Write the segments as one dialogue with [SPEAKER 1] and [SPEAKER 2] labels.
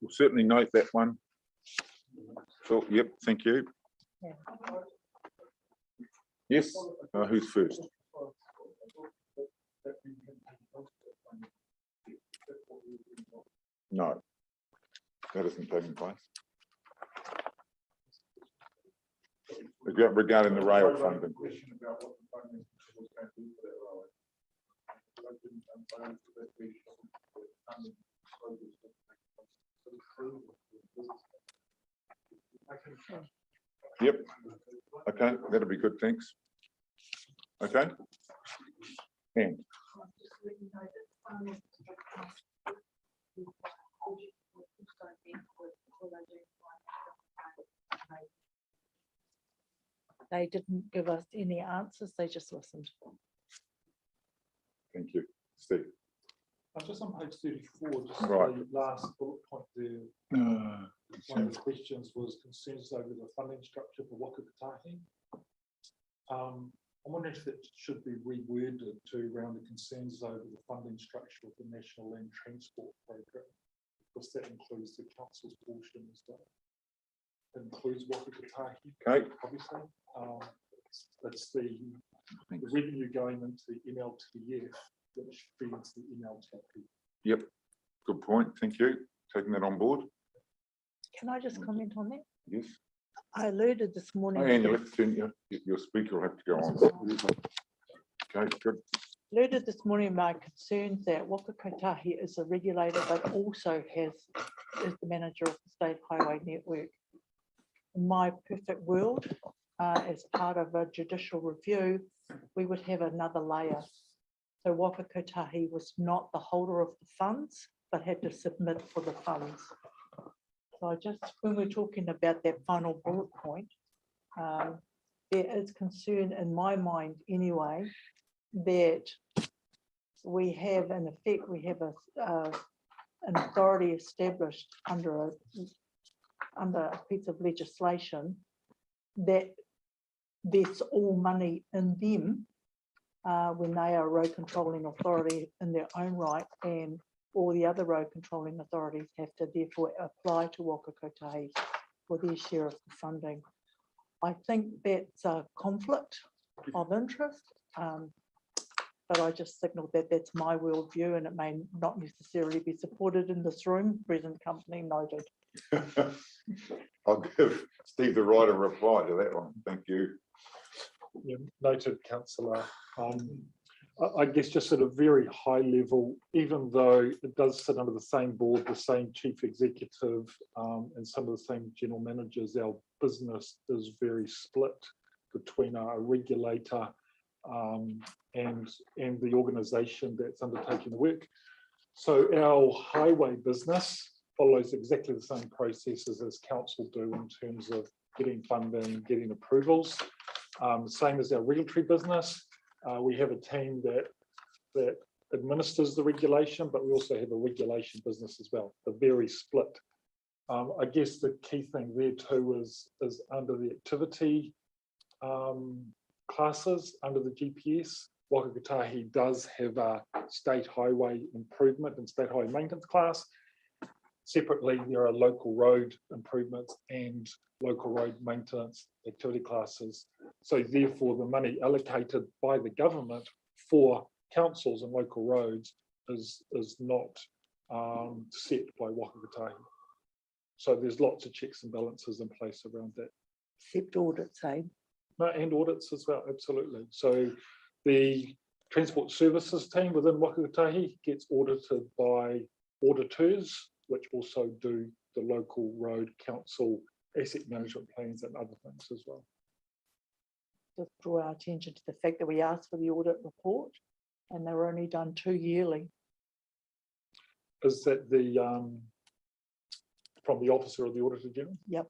[SPEAKER 1] we'll certainly note that one. Phil, yep, thank you.
[SPEAKER 2] Yeah.
[SPEAKER 1] Yes, who's first? No, that isn't taking place. Regarding the rail funding. Yep. Okay, that'll be good, thanks. Okay. And
[SPEAKER 2] they didn't give us any answers, they just listened.
[SPEAKER 1] thank you, Steve.
[SPEAKER 3] Just on page 34, just
[SPEAKER 1] Right.
[SPEAKER 3] the last bullet point there. One of the questions was concerns over the funding structure for Waka Kotahi. I'm wondering if that should be reworded to around the concerns over the funding structure of the National Land Transport Program, because that includes the council's portion as well. It includes Waka Kotahi,
[SPEAKER 1] Okay.
[SPEAKER 3] obviously. It's the revenue going into the MLTF, which feeds the MLTP.
[SPEAKER 1] Yep, good point, thank you. Taking that on board.
[SPEAKER 2] Can I just comment on that?
[SPEAKER 1] Yes.
[SPEAKER 2] I alluded this morning.
[SPEAKER 1] And your speaker will have to go on. Okay, good.
[SPEAKER 2] Alluded this morning my concerns that Waka Kotahi is a regulator, but also is the manager of the State Highway Network. In my perfect world, as part of a judicial review, we would have another layer. So Waka Kotahi was not the holder of the funds, but had to submit for the funds. So I just, when we're talking about that final bullet point, there is concern in my mind anyway, that we have, in effect, we have an authority established under a piece of legislation that there's all money in them when they are a road controlling authority in their own right, and all the other road controlling authorities have to therefore apply to Waka Kotahi for their share of the funding. I think that's a conflict of interest, but I just signaled that that's my worldview, and it may not necessarily be supported in this room. Present company noted.
[SPEAKER 1] I'll give Steve the right of reply to that one. Thank you.
[SPEAKER 3] Yeah, noted, councillor. I guess just at a very high level, even though it does sit under the same board, the same chief executive, and some of the same general managers, our business is very split between a regulator and the organisation that's undertaking the work. So our highway business follows exactly the same processes as council do in terms of getting funding, getting approvals. Same as our regulatory business. We have a team that administers the regulation, but we also have a regulation business as well. They're very split. I guess the key thing there too is under the activity classes under the GPS, Waka Kotahi does have a state highway improvement and state highway maintenance class. Separately, there are local road improvements and local road maintenance activity classes. So therefore, the money allocated by the government for councils and local roads is not set by Waka Kotahi. So there's lots of checks and balances in place around that.
[SPEAKER 2] Except audits, eh?
[SPEAKER 3] No, and audits as well, absolutely. So the transport services team within Waka Kotahi gets audited by auditors, which also do the local road council asset management plans and other things as well.
[SPEAKER 2] Just draw our attention to the fact that we asked for the audit report and they were only done 2 yearly.
[SPEAKER 3] Is that the from the officer of the Auditor General?
[SPEAKER 2] Yep.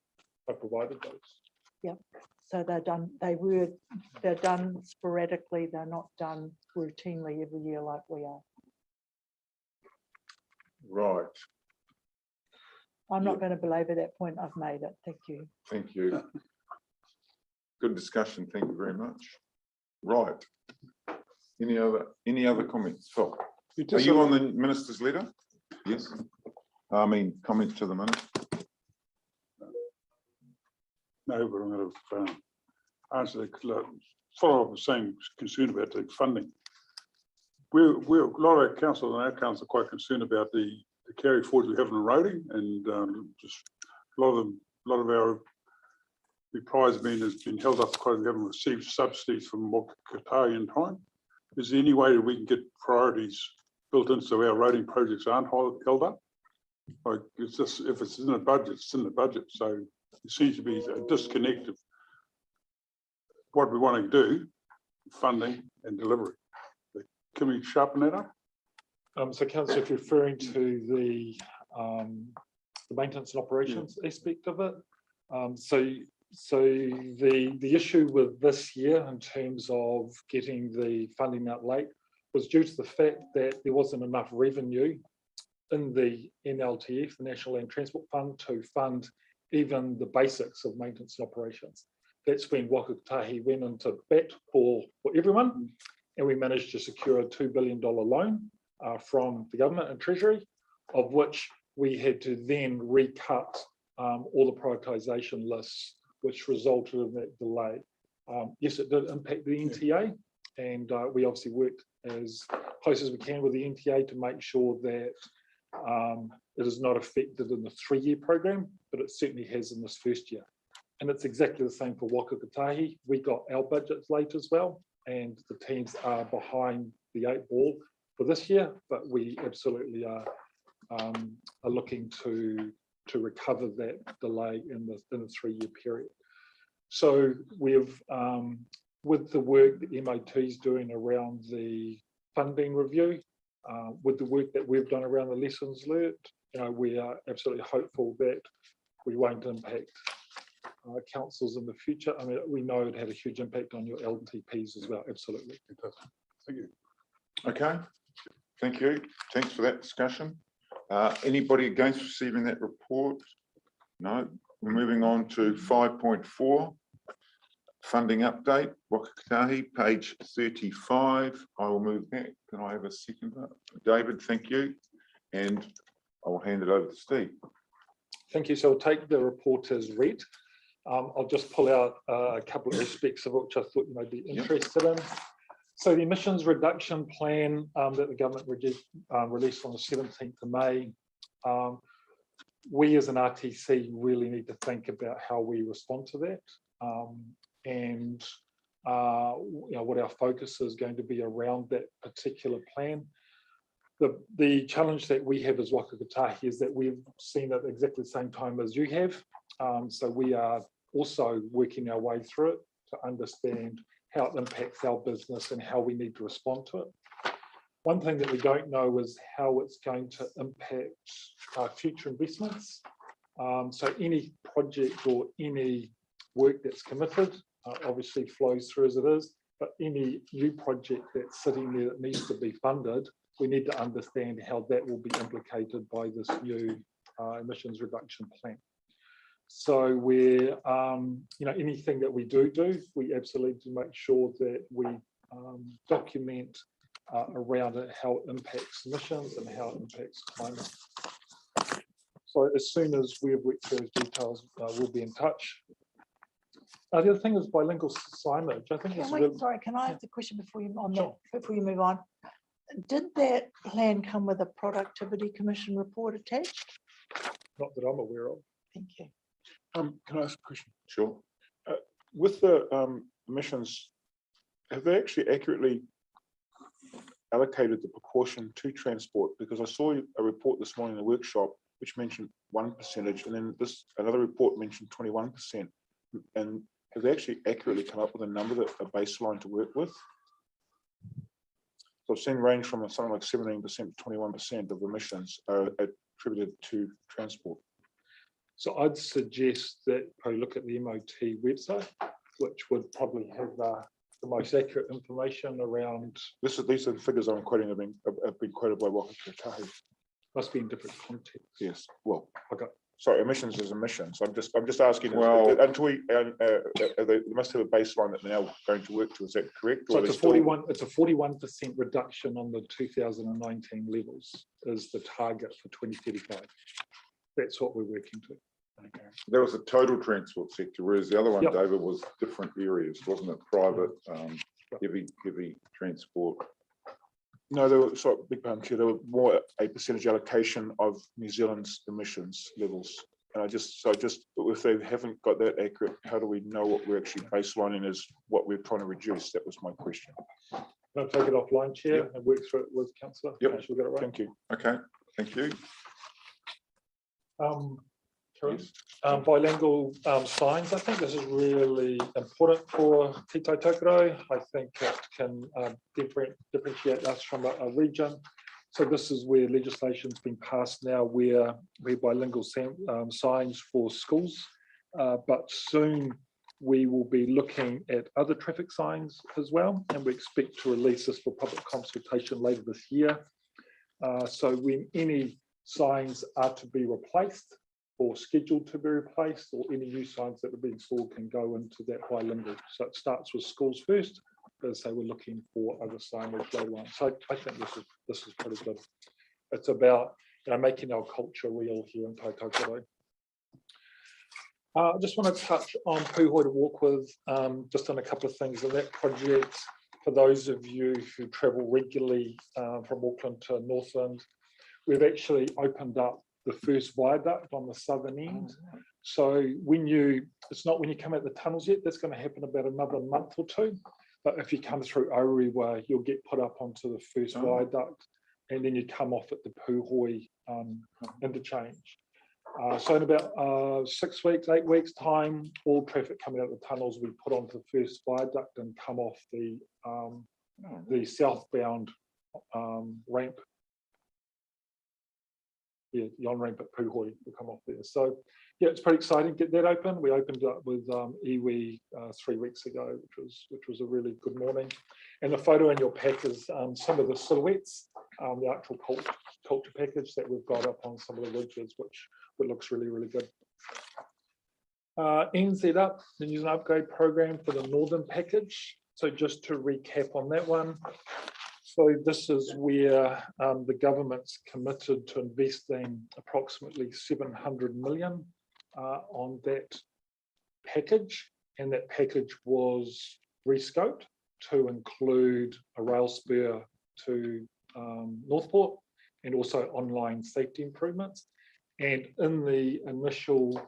[SPEAKER 3] I provided those.
[SPEAKER 2] Yep. So they're done, they're done sporadically, they're not done routinely every year like we are.
[SPEAKER 1] Right.
[SPEAKER 2] I'm not going to belabor that point, I've made it. Thank you.
[SPEAKER 1] Thank you. Good discussion. Thank you very much. Right. Any other comments? Phil, are you on the minister's letter? Yes. Comments to the minute?
[SPEAKER 4] No, but I'm going to answer the follow up the same concern about the funding. We're a lot of our council and our council are quite concerned about the carry forward we have in roading, and just a lot of our replies has been held up because we haven't received subsidies from Waipu in time. Is there any way that we can get priorities built in so our roading projects aren't held up? Like, it's just, if it's in the budget, it's in the budget. So it seems to be a disconnect of what we want to do, funding and delivery. Can we sharpen that up?
[SPEAKER 3] So Councillor, if you're referring to the maintenance and operations aspect of it, so the issue with this year in terms of getting the funding out late was due to the fact that there wasn't enough revenue in the NLTF, the National Land Transport Fund, to fund even the basics of maintenance and operations. That's when Waka Kotahi went into bat for everyone, and we managed to secure a $2 billion loan from the government and Treasury, of which we had to then recut all the prioritisation lists, which resulted in that delay. Yes, it did impact the NTA, and we obviously worked as close as we can with the NTA to make sure that it is not affected in the 3-year program, but it certainly has in this first year. And it's exactly the same for Waka Kotahi. We got our budgets late as well, and the teams are behind the 8 ball for this year, but we absolutely are looking to recover that delay in the 3-year period. So we've, with the work that MOT is doing around the funding review, with the work that we've done around the lessons learned, we are absolutely hopeful that we won't impact councils in the future. I mean, we know it had a huge impact on your LTPs as well. Absolutely.
[SPEAKER 4] Thank you.
[SPEAKER 1] Okay, thank you. Thanks for that discussion. Anybody against receiving that report? No. We're moving on to 5.4, funding update, Waka Kotahi, page 35. I will move that. Can I have a second? David, thank you. And I will hand it over to Steve.
[SPEAKER 3] Thank you. So I'll take the report as read. I'll just pull out a couple of aspects of it which I thought you may be interested in. So the emissions reduction plan that the government released on the 17th of May, we as an RTC really need to think about how we respond to that, and what our focus is going to be around that particular plan. The challenge that we have as Waka Kotahi is that we've seen it exactly the same time as you have. So we are also working our way through it to understand how it impacts our business and how we need to respond to it. One thing that we don't know is how it's going to impact our future investments. So any project or any work that's committed obviously flows through as it is, but any new project that's sitting there that needs to be funded, we need to understand how that will be implicated by this new emissions reduction plan. So we're, anything that we do, we absolutely make sure that we document around it how it impacts emissions and how it impacts climate. So as soon as we have worked through those details, we'll be in touch. The other thing is bilingual signage. I think
[SPEAKER 2] Sorry, can I have the question before you
[SPEAKER 3] Sure.
[SPEAKER 2] before you move on? Did that plan come with a productivity commission report attached?
[SPEAKER 3] not that I'm aware of.
[SPEAKER 2] Thank you.
[SPEAKER 4] Can I ask a question?
[SPEAKER 1] Sure.
[SPEAKER 5] With the emissions, have they actually accurately allocated the proportion to transport? Because I saw a report this morning in the workshop which mentioned 1%, and then another report mentioned 21%. And have they actually accurately come up with a number, that a baseline to work with? So I've seen range from something like 17% to 21% of emissions are attributed to transport.
[SPEAKER 3] So I'd suggest that probably look at the MOT website, which would probably have the most accurate information around.
[SPEAKER 5] These are the figures I'm quoting have been quoted by Waka Kotahi.
[SPEAKER 3] Must be in different context.
[SPEAKER 5] Yes, well,
[SPEAKER 3] Okay.
[SPEAKER 5] sorry, emissions is emissions. I'm just asking,
[SPEAKER 1] Well-
[SPEAKER 5] until we, they must have a baseline that they're now going to work to, is that correct?
[SPEAKER 3] So
[SPEAKER 5] Or
[SPEAKER 3] it's a
[SPEAKER 5] they're still-
[SPEAKER 3] 41% reduction on the 2019 levels is the target for 2035. That's what we're working to.
[SPEAKER 5] Okay.
[SPEAKER 1] That was the total transport sector, whereas the other one,
[SPEAKER 3] Yep.
[SPEAKER 1] David, was different areas, wasn't it? Private, heavy transport.
[SPEAKER 5] No, there were, sorry, big pardon, Chair, there were more a percentage allocation of New Zealand's emissions levels. And if they haven't got that accurate, how do we know what we're actually baselining is what we're trying to reduce? That was my question.
[SPEAKER 3] Can I take it offline, Chair, and work through it with councillor?
[SPEAKER 1] Yep.
[SPEAKER 3] Make sure we get it right.
[SPEAKER 5] Thank you.
[SPEAKER 1] Okay, thank you.
[SPEAKER 3] Karen,
[SPEAKER 1] Yes.
[SPEAKER 3] bilingual signs. I think this is really important for Te Tai Tokoro. I think it can differentiate us from a region. So this is where legislation's been passed now, where bilingual signs for schools, but soon we will be looking at other traffic signs as well, and we expect to release this for public consultation later this year. So when any signs are to be replaced or scheduled to be replaced, or any new signs that have been installed can go into that bilingual. So it starts with schools first, as they were looking for other signage later on. So I think this is pretty good. It's about making our culture real here in Taitokoro. I just want to touch on Pūhoi to Walk With, just on a couple of things in that project. For those of you who travel regularly from Auckland to Northland, we've actually opened up the first viaduct on the southern end. So it's not when you come out the tunnels yet, that's going to happen about another month or two. But if you come through Orewa, you'll get put up onto the first viaduct, and then you come off at the Pūhoi interchange. So in about 6 weeks, 8 weeks time, all traffic coming out of the tunnels, we put onto the first viaduct and come off the southbound ramp. Yeah, the on-ramp at Pūhoi will come off there. So yeah, it's pretty exciting. Get that open. We opened it up with iwi 3 weeks ago, which was a really good morning. And the photo in your pack is some of the silhouettes, the actual culture package that we've got up on some of the ridges, which looks really, really good. NZ Up, the New Zealand Upgrade Program for the Northern Package. So just to recap on that one. So this is where the government's committed to investing approximately 700 million on that package. And that package was rescoped to include a rail spur to Northport and also online safety improvements. And in the initial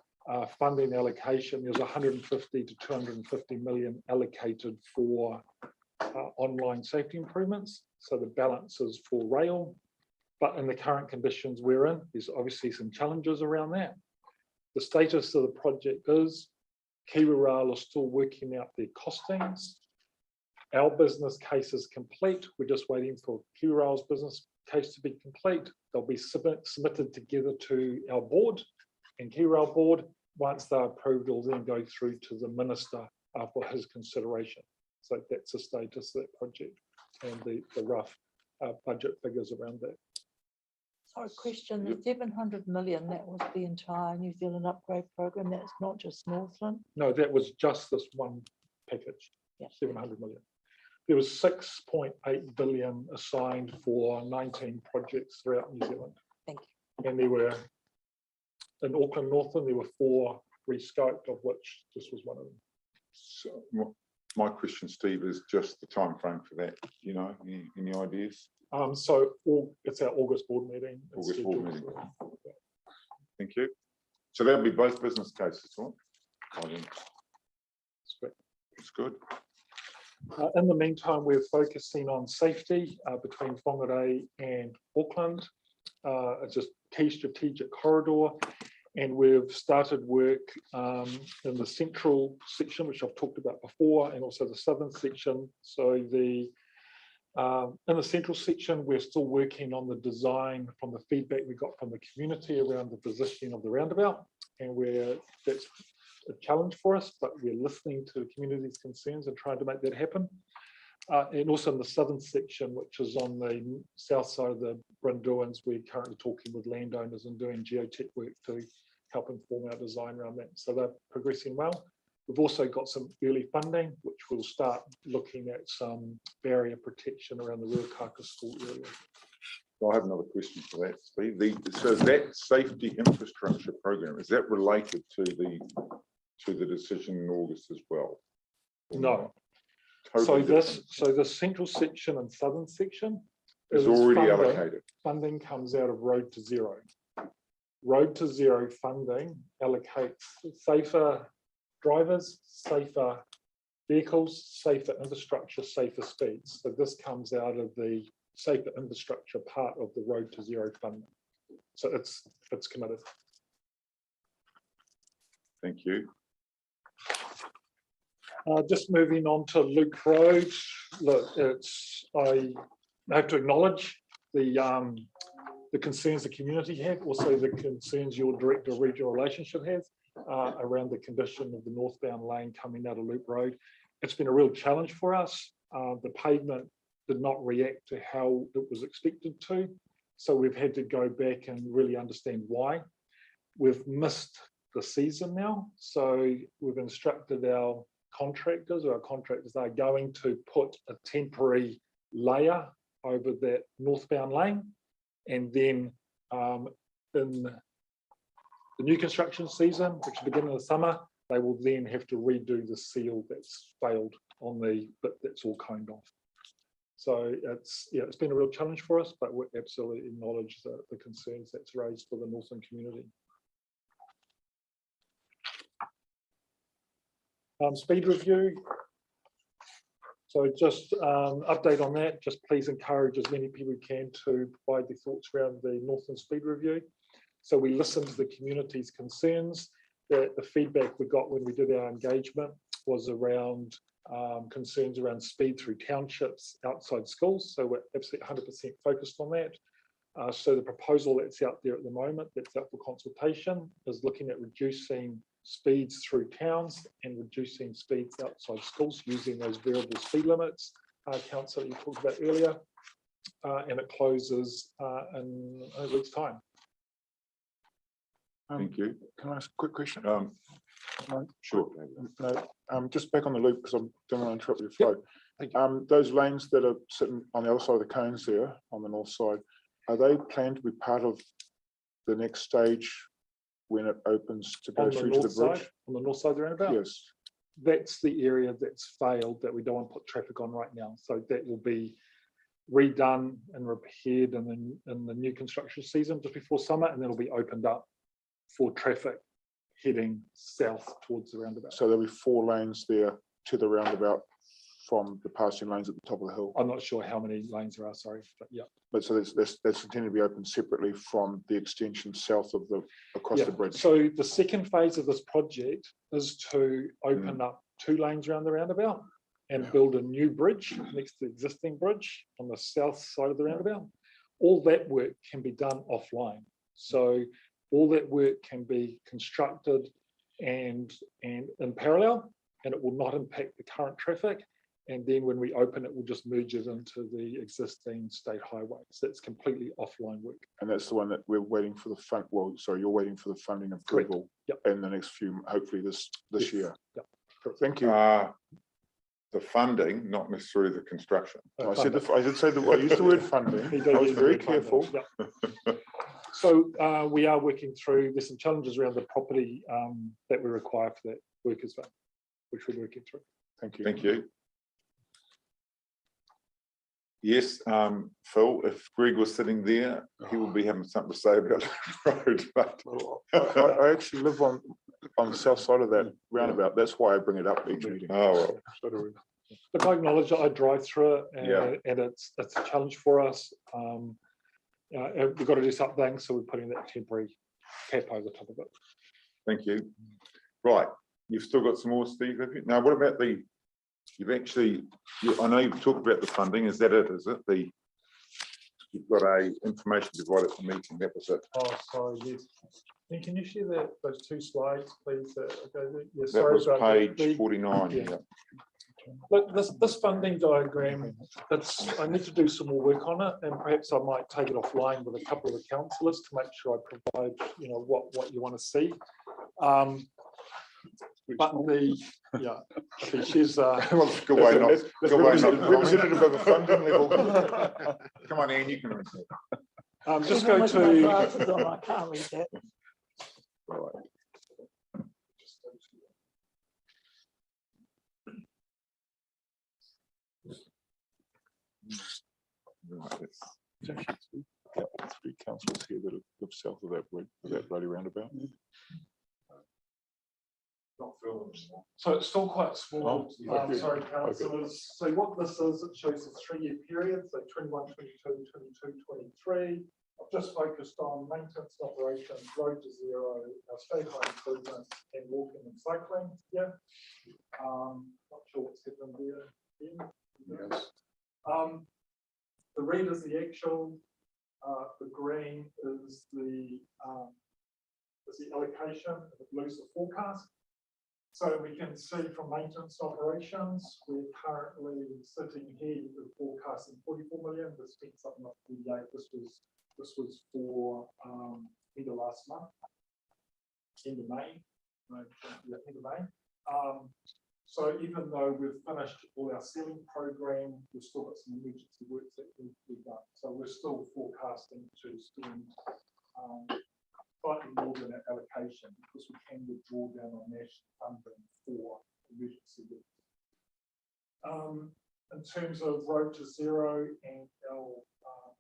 [SPEAKER 3] funding allocation, there's 150 to 250 million allocated for online safety improvements. So the balance is for rail, but in the current conditions we're in, there's obviously some challenges around that. The status of the project is Kiwi Rail are still working out their costings. Our business case is complete. We're just waiting for Kiwi Rail's business case to be complete. They'll be submitted together to our board and Kiwi Rail board. Once they're approved, it'll then go through to the minister for his consideration. So that's the status of that project and the rough budget figures around that.
[SPEAKER 2] Sorry, question, the 700 million, that was the entire New Zealand upgrade program, that's not just Northland?
[SPEAKER 3] No, that was just this one package,
[SPEAKER 2] Yeah.
[SPEAKER 3] 700 million. There was 6.8 billion assigned for 19 projects throughout New Zealand.
[SPEAKER 2] Thank you.
[SPEAKER 3] And there were, in Auckland, Northland, there were 4 rescoped, of which this was one of them.
[SPEAKER 1] So my question, Steve, is just the time frame for that. You know, any ideas?
[SPEAKER 3] So it's our August board meeting. It's
[SPEAKER 1] August board
[SPEAKER 3] scheduled
[SPEAKER 1] meeting.
[SPEAKER 3] for-
[SPEAKER 1] Thank you. So that'll be both business cases, right?
[SPEAKER 3] That's great.
[SPEAKER 1] It's good.
[SPEAKER 3] In the meantime, we're focusing on safety between Whangarei and Auckland. It's a key strategic corridor, and we've started work in the central section, which I've talked about before, and also the southern section. So in the central section, we're still working on the design from the feedback we got from the community around the positioning of the roundabout, and that's a challenge for us, but we're listening to the community's concerns and trying to make that happen. And also in the southern section, which is on the south side of the Brynduans, we're currently talking with landowners and doing geotech work to help inform our design around that. So they're progressing well. We've also got some early funding, which will start looking at some barrier protection around the Ruakaka school area.
[SPEAKER 1] I have another question for that, Steve. So that safety infrastructure program, is that related to the decision in August as well?
[SPEAKER 3] No.
[SPEAKER 1] Totally
[SPEAKER 3] So the central section and southern section
[SPEAKER 1] is already
[SPEAKER 3] funding.
[SPEAKER 1] allocated.
[SPEAKER 3] Funding comes out of Road to Zero. Road to Zero funding allocates safer drivers, safer vehicles, safer infrastructure, safer speeds. So this comes out of the safer infrastructure part of the Road to Zero funding. So it's committed.
[SPEAKER 1] Thank you.
[SPEAKER 3] Just moving on to Luke Road. Look, I have to acknowledge the concerns the community have, also the concerns your Director of Regional Relationship has around the condition of the northbound lane coming out of Loop Road. It's been a real challenge for us. The pavement did not react to how it was expected to. So we've had to go back and really understand why. We've missed the season now. So we've instructed our contractors are going to put a temporary layer over that northbound lane. And then in the new construction season, which will begin in the summer, they will then have to redo the seal that's failed on the bit that's all coned off. So it's been a real challenge for us, but we absolutely acknowledge the concerns that's raised for the northern community. Speed review. So just update on that. Just please encourage as many people who can to provide their thoughts around the Northern Speed Review. So we listened to the community's concerns. The feedback we got when we did our engagement was around concerns around speed through townships outside schools. So we're absolutely 100% focused on that. So the proposal that's out there at the moment, that's out for consultation, is looking at reducing speeds through towns and reducing speeds outside schools using those variable speed limits, Councillor, you talked about earlier, and it closes in a week's time.
[SPEAKER 1] Thank you.
[SPEAKER 5] Can I ask a quick question?
[SPEAKER 1] Sure.
[SPEAKER 5] No, just back on the loop, because I don't want to interrupt your flow. Those lanes that are sitting on the other side of the cones there, on the north side, are they planned to be part of the next stage when it opens to go through to the bridge?
[SPEAKER 3] On the north side of the roundabout?
[SPEAKER 5] Yes.
[SPEAKER 3] That's the area that's failed that we don't want to put traffic on right now. So that will be redone and repaired in the new construction season just before summer, and then it'll be opened up for traffic heading south towards the roundabout.
[SPEAKER 5] So there'll be 4 lanes there to the roundabout from the passing lanes at the top of the hill.
[SPEAKER 3] I'm not sure how many lanes there are, sorry, but yeah.
[SPEAKER 5] But so that's intended to be open separately from the extension south of across the bridge.
[SPEAKER 3] So the second phase of this project is to open up 2 lanes around the roundabout and build a new bridge next to the existing bridge on the south side of the roundabout. All that work can be done offline. So all that work can be constructed and in parallel, and it will not impact the current traffic. And then when we open it, we'll just merge it into the existing state highway. So it's completely offline work.
[SPEAKER 5] And that's the one that we're waiting for the fund. Well, sorry, you're waiting for the funding of
[SPEAKER 3] Correct.
[SPEAKER 5] Google
[SPEAKER 3] Yep.
[SPEAKER 5] in the next few, hopefully this year.
[SPEAKER 3] Yep.
[SPEAKER 5] Thank you.
[SPEAKER 1] The funding, not necessarily the construction.
[SPEAKER 5] I did say I used the word funding. I was very careful.
[SPEAKER 3] Yep. So we are working through, there's some challenges around the property that we require for that work as well, which we're working through.
[SPEAKER 5] Thank you.
[SPEAKER 1] Thank you. Yes, Phil, if Greg was sitting there, he would be having something to say about the road. But
[SPEAKER 5] I actually live on the south side of that roundabout. That's why I bring it up each meeting.
[SPEAKER 1] Oh, well.
[SPEAKER 3] But I acknowledge that I drive through it, and it's a challenge for us. We've got to do something, so we're putting that temporary cap over top of it.
[SPEAKER 1] Thank you. Right, you've still got some more, Steve, have you? Now, what about I know you've talked about the funding. Is that it? Is it you've got a information divided for meeting? That was it.
[SPEAKER 3] Oh, sorry. Yes. And can you share those 2 slides, please?
[SPEAKER 1] That was page 49. Yeah.
[SPEAKER 3] Look, this funding diagram, I need to do some more work on it, and perhaps I might take it offline with a couple of the councillors to make sure I provide, what you want to see. But she's
[SPEAKER 1] Go away, not, go away, not representative of the funding level. Come on, Anne, you can read that.
[SPEAKER 3] just
[SPEAKER 2] Even
[SPEAKER 3] go
[SPEAKER 2] with my
[SPEAKER 3] to.
[SPEAKER 2] glasses on, I can't read that.
[SPEAKER 5] It's actually three councillors here that live south of that bloody roundabout.
[SPEAKER 3] So it's still quite small.
[SPEAKER 5] Oh, okay.
[SPEAKER 3] Sorry, councillors. So what this is, it shows a 3-year period, so 21, 22, 22, 23. I've just focused on maintenance and operations, road to zero, our state high improvements, and walking and cycling. Yeah. Not sure what's happened there.
[SPEAKER 5] Yes.
[SPEAKER 3] The red is the actual. The green is the allocation. The blue is the forecast. So we can see from maintenance operations, we're currently sitting here with forecasting 44 million. We spent something like 48. This was for end of last month, end of May. No, yeah, end of May. So even though we've finished all our ceiling program, we've still got some emergency works that we've done. So we're still forecasting to spend slightly more than our allocation because we can withdraw down on national funding for emergency works. In terms of road to zero and our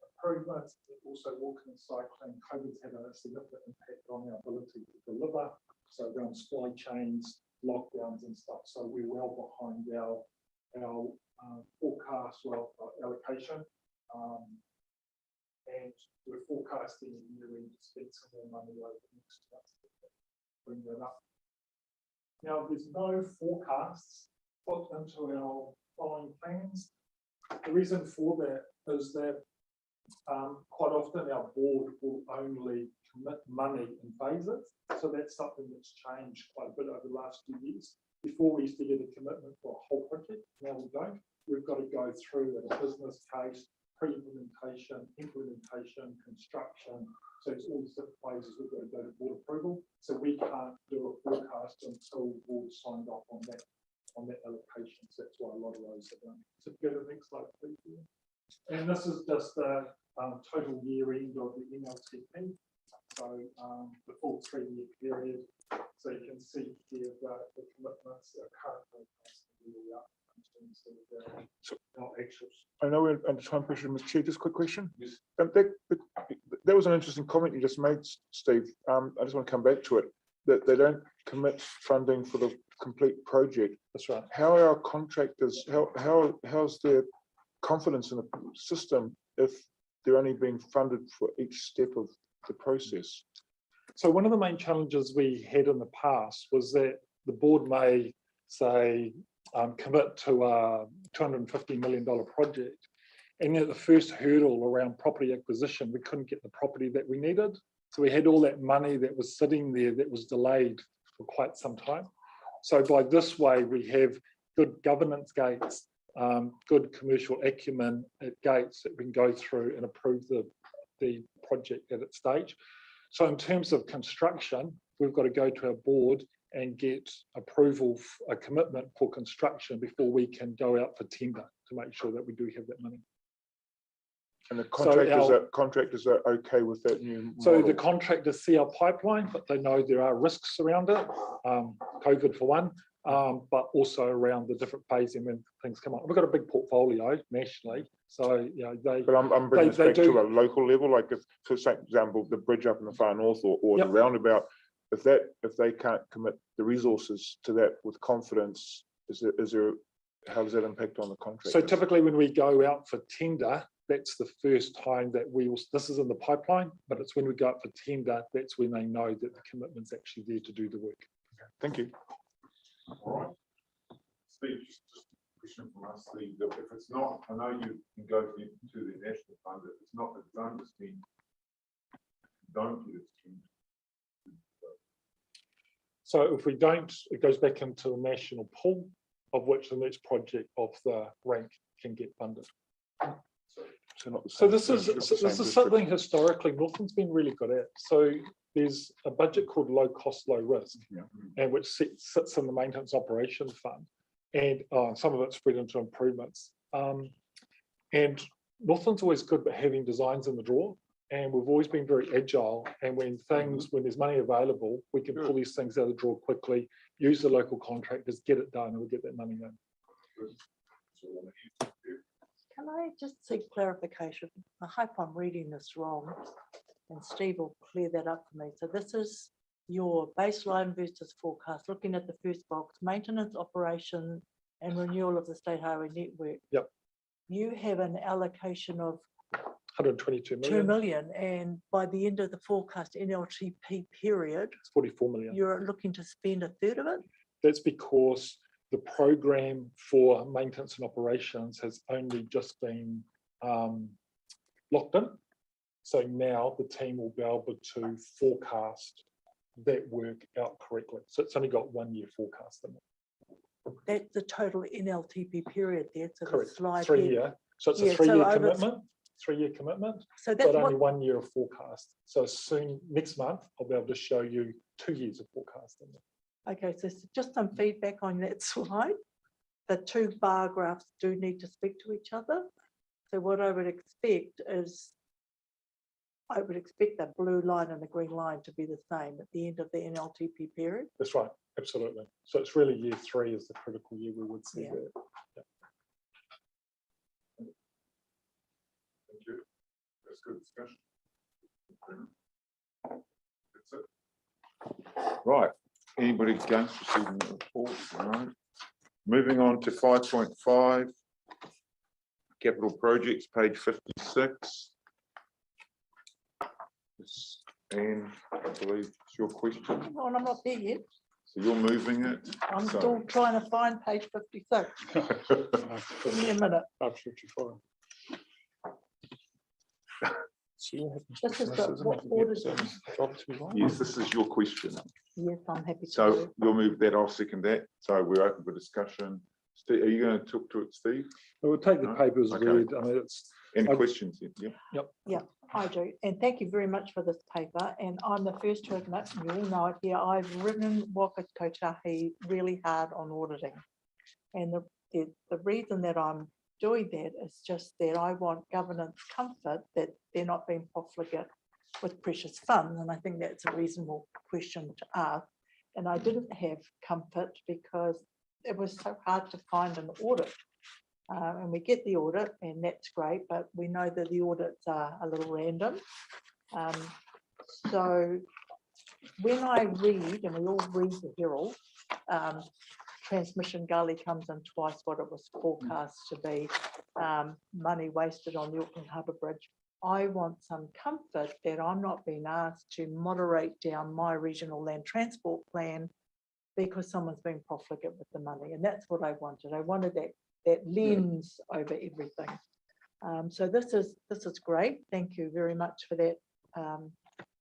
[SPEAKER 3] improvements, also walking and cycling, COVID's had a significant impact on our ability to deliver. So around supply chains, lockdowns and stuff. So we're well behind our forecast or allocation. And we're forecasting to spend some more money over the next month to bring that up. Now, there's no forecasts put into our following plans. The reason for that is that quite often our board will only commit money in phases. So that's something that's changed quite a bit over the last 2 years. Before we used to get a commitment for a whole project, now we don't. We've got to go through a business case, pre-implementation, implementation, construction. So it's all these different phases we've got to go to board approval. So we can't do a forecast until the board signed off on that allocation. So that's why a lot of those are done. So go to the next slide, please. And this is just the total year end of the MLTP. So the full 3-year period. So you can see here the commitments are currently really up in terms of our actuals.
[SPEAKER 5] I know we're under time pressure, Mr. Chair. Just a quick question. Yes. That was an interesting comment you just made, Steve. I just want to come back to it. That they don't commit funding for the complete project.
[SPEAKER 3] That's right.
[SPEAKER 5] How are our contractors? How's their confidence in the system if they're only being funded for each step of the process?
[SPEAKER 3] So one of the main challenges we had in the past was that the board may say commit to a $250 million project, and at the first hurdle around property acquisition, we couldn't get the property that we needed. So we had all that money that was sitting there that was delayed for quite some time. So by this way, we have good governance gates, good commercial acumen at gates that we can go through and approve the project at its stage. So in terms of construction, we've got to go to our board and get approval, a commitment for construction before we can go out for tender to make sure that we do have that money.
[SPEAKER 5] And the contractors are okay with that new model?
[SPEAKER 3] So the contractors see our pipeline, but they know there are risks around it, COVID for one, but also around the different phasing when things come up. We've got a big portfolio nationally, so they.
[SPEAKER 5] But I'm bringing this back to a local level, like if, for example, the bridge up in the far north or the roundabout. If they can't commit the resources to that with confidence, how does that impact on the contract?
[SPEAKER 3] So typically, when we go out for tender, that's the first time that this is in the pipeline, but it's when we go out for tender, that's when they know that the commitment's actually there to do the work.
[SPEAKER 5] Okay. Thank you.
[SPEAKER 1] All right. Steve, just a question from us, Steve. If it's not, I know you can go to the national fund, if it's not, it's underspent, don't get it spent.
[SPEAKER 3] So if we don't, it goes back into the national pool. of which the next project of the rank can get funded.
[SPEAKER 5] So not the
[SPEAKER 3] So
[SPEAKER 5] same-
[SPEAKER 3] this is
[SPEAKER 5] not the same district.
[SPEAKER 3] something historically Northland's been really good at. So there's a budget called low cost, low risk,
[SPEAKER 5] Yeah.
[SPEAKER 3] and which sits in the maintenance operation fund, and some of it's spread into improvements. And Northland's always good at having designs in the drawer, and we've always been very agile. And when there's money available, we can pull these things out of the drawer quickly, use the local contractors, get it done, and we'll get that money in.
[SPEAKER 2] Can I just seek clarification? I hope I'm reading this wrong, and Steve will clear that up for me. So this is your baseline versus forecast, looking at the first box, maintenance, operation, and renewal of the state highway network.
[SPEAKER 3] Yep.
[SPEAKER 2] You have an allocation of
[SPEAKER 3] 122
[SPEAKER 2] 2
[SPEAKER 3] million,
[SPEAKER 2] million, and by the end of the forecast NLTP period,
[SPEAKER 3] it's 44 million.
[SPEAKER 2] you're looking to spend a third of it?
[SPEAKER 3] That's because the program for maintenance and operations has only just been locked in. So now the team will be able to forecast that work out correctly. So it's only got 1 year forecast in it.
[SPEAKER 2] That's the total NLTP period there. So the
[SPEAKER 3] Correct.
[SPEAKER 2] slide
[SPEAKER 3] 3
[SPEAKER 2] there.
[SPEAKER 3] year. So it's
[SPEAKER 2] Yeah,
[SPEAKER 3] a
[SPEAKER 2] so
[SPEAKER 3] 3 year
[SPEAKER 2] over-
[SPEAKER 3] commitment. 3 year commitment,
[SPEAKER 2] So that's
[SPEAKER 3] but only
[SPEAKER 2] what,
[SPEAKER 3] 1 year of forecast. So soon, next month, I'll be able to show you 2 years of forecasting.
[SPEAKER 2] okay, so just some feedback on that slide. The two bar graphs do need to speak to each other. So what I would expect is, I would expect the blue line and the green line to be the same at the end of the NLTP period.
[SPEAKER 3] That's right, absolutely. So it's really year 3 is the critical year we would see
[SPEAKER 2] Yeah.
[SPEAKER 3] that.
[SPEAKER 1] Thank you. That's good discussion. That's it. Right, anybody against receiving the report? No. Moving on to 5.5. Capital projects, page 56. And I believe it's your question.
[SPEAKER 2] Oh, and I'm not there yet.
[SPEAKER 1] So you're moving it.
[SPEAKER 2] I'm
[SPEAKER 1] So-
[SPEAKER 2] still trying to find page 56. Give me a minute.
[SPEAKER 3] Absolutely fine.
[SPEAKER 2] This is the what auditing.
[SPEAKER 1] Yes, this is your question.
[SPEAKER 2] Yes, I'm happy to.
[SPEAKER 1] So
[SPEAKER 2] do.
[SPEAKER 1] you'll move that, I'll second that. So we're open for discussion. Steve, are you going to talk to it, Steve?
[SPEAKER 3] We'll take the
[SPEAKER 1] No?
[SPEAKER 3] papers
[SPEAKER 1] Okay.
[SPEAKER 3] read. I mean, it's
[SPEAKER 1] Any
[SPEAKER 3] I-
[SPEAKER 1] questions? Yeah.
[SPEAKER 2] I do, and thank you very much for this paper, and I'm the first to admit, you all know it here, I've ridden Waka Kotahi really hard on auditing. And the reason that I'm doing that is just that I want governance comfort that they're not being profligate with precious funds, and I think that's a reasonable question to ask. And I didn't have comfort because it was so hard to find an audit. And we get the audit, and that's great, but we know that the audits are a little random. So when I read, and we all read the Herald, transmission gully comes in twice what it was forecast to be, money wasted on the Auckland Harbour Bridge. I want some comfort that I'm not being asked to moderate down my regional land transport plan because someone's being profligate with the money, and that's what I wanted. I wanted that lens over everything. So this is great. Thank you very much for that,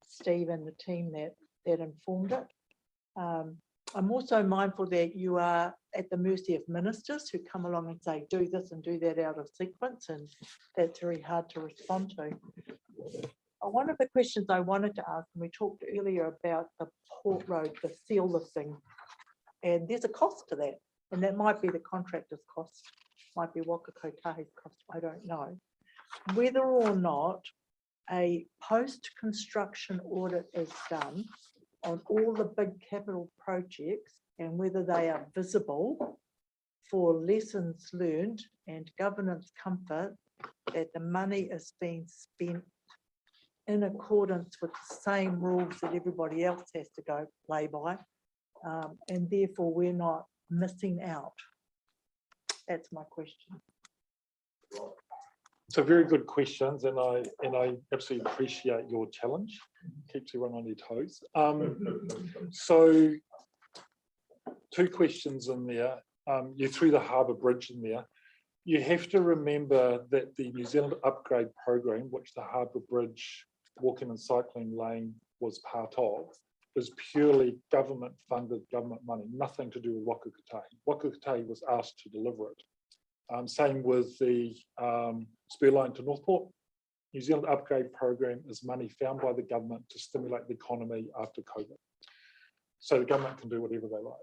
[SPEAKER 2] Steve and the team that informed it. I'm also mindful that you are at the mercy of ministers who come along and say, do this and do that out of sequence, and that's very hard to respond to. One of the questions I wanted to ask, and we talked earlier about the port road, the seal lifting, and there's a cost to that, and that might be the contractor's cost, might be Waka Kotahi's cost, I don't know. Whether or not a post-construction audit is done on all the big capital projects and whether they are visible for lessons learned and governance comfort that the money is being spent in accordance with the same rules that everybody else has to go play by, and therefore we're not missing out. That's my question.
[SPEAKER 3] So very good questions, and I absolutely appreciate your challenge. Keeps everyone on their toes. So 2 questions in there. You threw the Harbour Bridge in there. You have to remember that the New Zealand Upgrade Program, which the Harbour Bridge walking and cycling lane was part of, is purely government funded, government money, nothing to do with Waka Kotahi. Waka Kotahi was asked to deliver it. Same with the spur line to Northport. New Zealand Upgrade Program is money found by the government to stimulate the economy after COVID. So the government can do whatever they like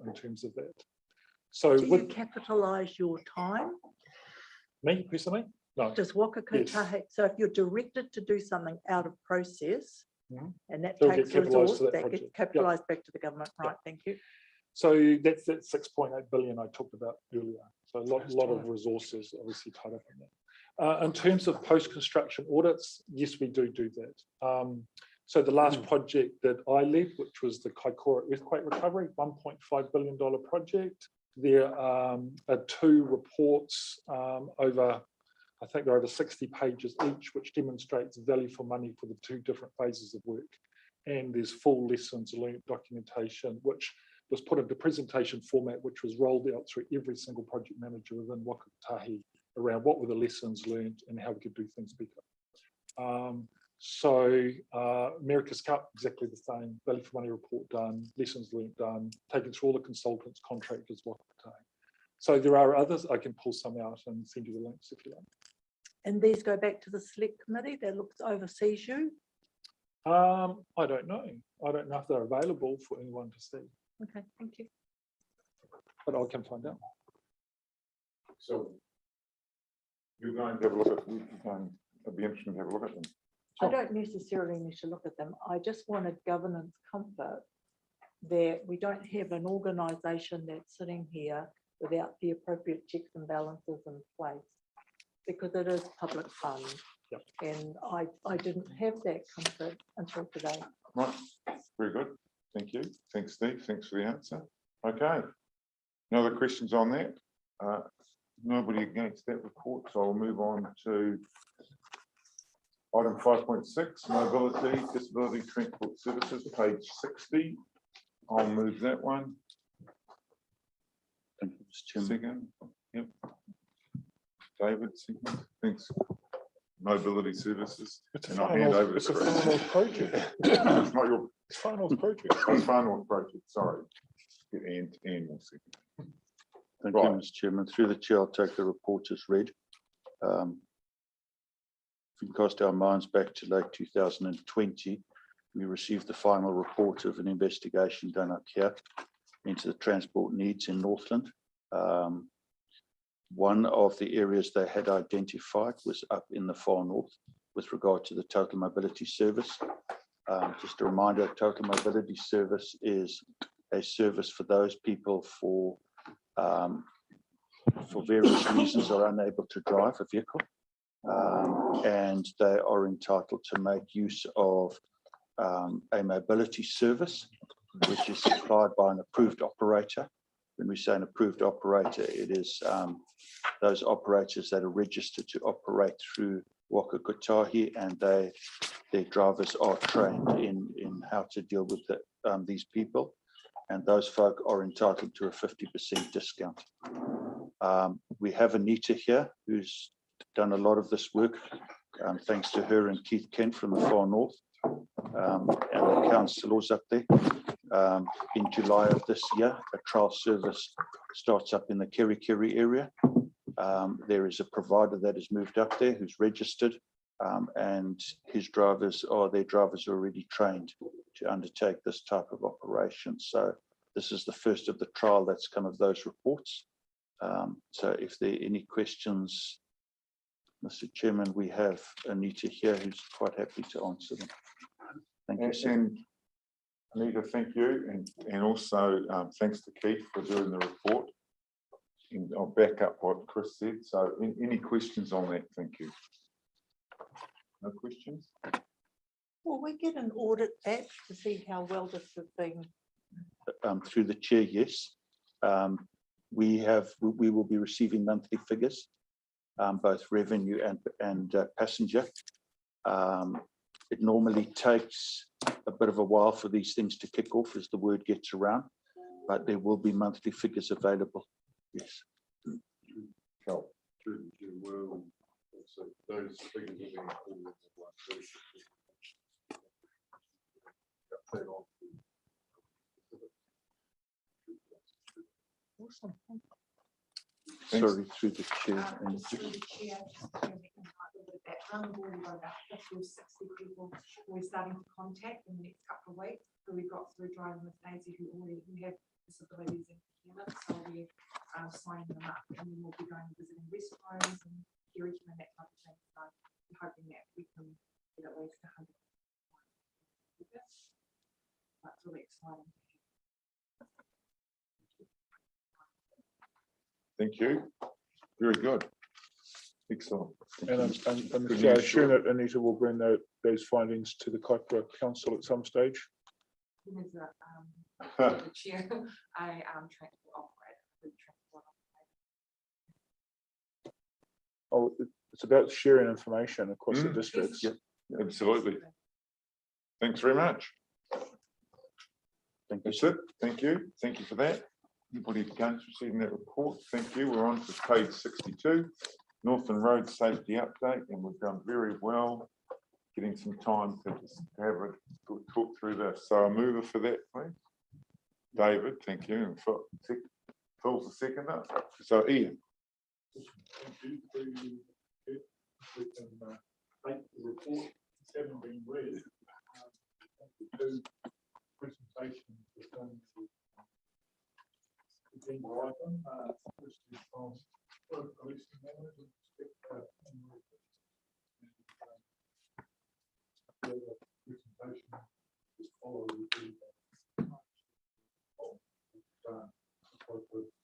[SPEAKER 3] in terms of that. So
[SPEAKER 2] Do you capitalise your time?
[SPEAKER 3] me personally, no.
[SPEAKER 2] Does Waka
[SPEAKER 3] Yes.
[SPEAKER 2] Kotahi, so if you're directed to do something out of process,
[SPEAKER 3] Mhm.
[SPEAKER 2] and that
[SPEAKER 3] It'll get
[SPEAKER 2] takes
[SPEAKER 3] capitalised
[SPEAKER 2] resource,
[SPEAKER 3] to that
[SPEAKER 2] that
[SPEAKER 3] project.
[SPEAKER 2] gets
[SPEAKER 3] Yep.
[SPEAKER 2] capitalised back to the government, right? Thank you.
[SPEAKER 3] So that's that 6.8 billion I talked about earlier. So a lot of resources obviously tied up in that. In terms of post-construction audits, yes, we do that. So the last project that I led, which was the Kaikoura earthquake recovery, $1.5 billion project. There are 2 reports over, I think they're over 60 pages each, which demonstrates value for money for the 2 different phases of work. And there's full lessons learned documentation, which was put into presentation format, which was rolled out through every single project manager within Waka Kotahi around what were the lessons learned and how we could do things better. America's Cup, exactly the same, value for money report done, lessons learned done, taken through all the consultants, contractors, Waka Kotahi. So there are others, I can pull some out and send you the links if you like.
[SPEAKER 2] And these go back to the select committee that looks oversees you?
[SPEAKER 3] I don't know. I don't know if they're available for anyone to see,
[SPEAKER 2] Okay, thank you.
[SPEAKER 3] but I can find out.
[SPEAKER 1] So you're going to have a look at, it'd be interesting to have a look at them.
[SPEAKER 2] I don't necessarily need to look at them. I just wanted governance comfort that we don't have an organisation that's sitting here without the appropriate checks and balances in place, because it is public funds.
[SPEAKER 3] Yep.
[SPEAKER 2] And I didn't have that comfort until today.
[SPEAKER 1] Right, very good. Thank you. Thanks, Steve. Thanks for the answer. Okay. No other questions on that? Nobody against that report, so I'll move on to item 5.6, mobility, disability transport services, page 60. I'll move that one.
[SPEAKER 6] Thank you, Mr. Chairman.
[SPEAKER 1] Second. Yep. David, second. Thanks. Mobility services.
[SPEAKER 5] It's a
[SPEAKER 1] And I'll hand over
[SPEAKER 5] it's
[SPEAKER 1] to
[SPEAKER 5] a
[SPEAKER 1] Chris.
[SPEAKER 5] Far North project.
[SPEAKER 1] It's not your,
[SPEAKER 5] It's Far North project.
[SPEAKER 1] it's Far North project, sorry. Get Ian will second.
[SPEAKER 6] Thank
[SPEAKER 1] Right.
[SPEAKER 6] you, Mr. Chairman. Through the chair, I'll take the report as read. If we cast our minds back to late 2020, we received the final report of an investigation done up here into the transport needs in Northland. One of the areas they had identified was up in the far north with regard to the total mobility service. Just a reminder, total mobility service is a service for those people for various reasons are unable to drive a vehicle, and they are entitled to make use of a mobility service which is supplied by an approved operator. When we say an approved operator, it is those operators that are registered to operate through Waka Kotahi, and their drivers are trained in how to deal with these people, and those folk are entitled to a 50% discount. We have Anita here who's done a lot of this work, thanks to her and Keith Kent from the far north, and the councillors up there. In July of this year, a trial service starts up in the Kerikeri area. There is a provider that has moved up there who's registered, and their drivers are already trained to undertake this type of operation. So this is the first of the trial that's come of those reports. So if there are any questions, Mr. Chairman, we have Anita here who's quite happy to answer them. Thank you, sir.
[SPEAKER 1] And Anita, thank you. And also thanks to Keith for doing the report. And I'll back up what Chris said. So any questions on that? Thank you. No questions?
[SPEAKER 2] Will we get an audit back to see how well this has been?
[SPEAKER 6] Through the chair, yes. We will be receiving monthly figures, both revenue and passenger. It normally takes a bit of a while for these things to kick off as the word gets around, but there will be monthly figures available. Yes.
[SPEAKER 1] Cool.
[SPEAKER 7] So those figures will be included in the one.
[SPEAKER 1] Thanks.
[SPEAKER 6] Sorry, through the chair. and
[SPEAKER 7] Just through the chair, just to make a note of the background, we've already got about 50 or 60 people we're starting to contact in the next couple of weeks, who we got through driving with Daisy, who have disabilities and impairments, so we're signing them up, and then we'll be going and visiting restaurants and Kerikeri and that type of thing. So we're hoping that we can get at least 100. That's really exciting.
[SPEAKER 1] Thank you. Very good. Excellent.
[SPEAKER 5] And
[SPEAKER 1] Good
[SPEAKER 5] Mr. Chair, I
[SPEAKER 1] news,
[SPEAKER 5] assume
[SPEAKER 1] Stuart.
[SPEAKER 5] that Anita will bring those findings to the Kaipara Council at some stage.
[SPEAKER 7] There's
[SPEAKER 1] Huh.
[SPEAKER 7] the chair, I transport operator, food transport operator.
[SPEAKER 5] Oh, it's about sharing information across the
[SPEAKER 1] Mm.
[SPEAKER 5] districts.
[SPEAKER 6] Yep.
[SPEAKER 1] Absolutely. Thanks very much.
[SPEAKER 6] Thank you.
[SPEAKER 1] That's it. Thank you. Thank you for that. Anybody against receiving that report? Thank you. We're on to page 62, Northern Road Safety Update, and we've done very well getting some time to just have a talk through this. So a mover for that, please. David, thank you. And Phil's the seconder. So Ian.
[SPEAKER 3] We can take the report, it's having been read. The two presentations were done with agenda item, which is from police manager. The presentation is followed with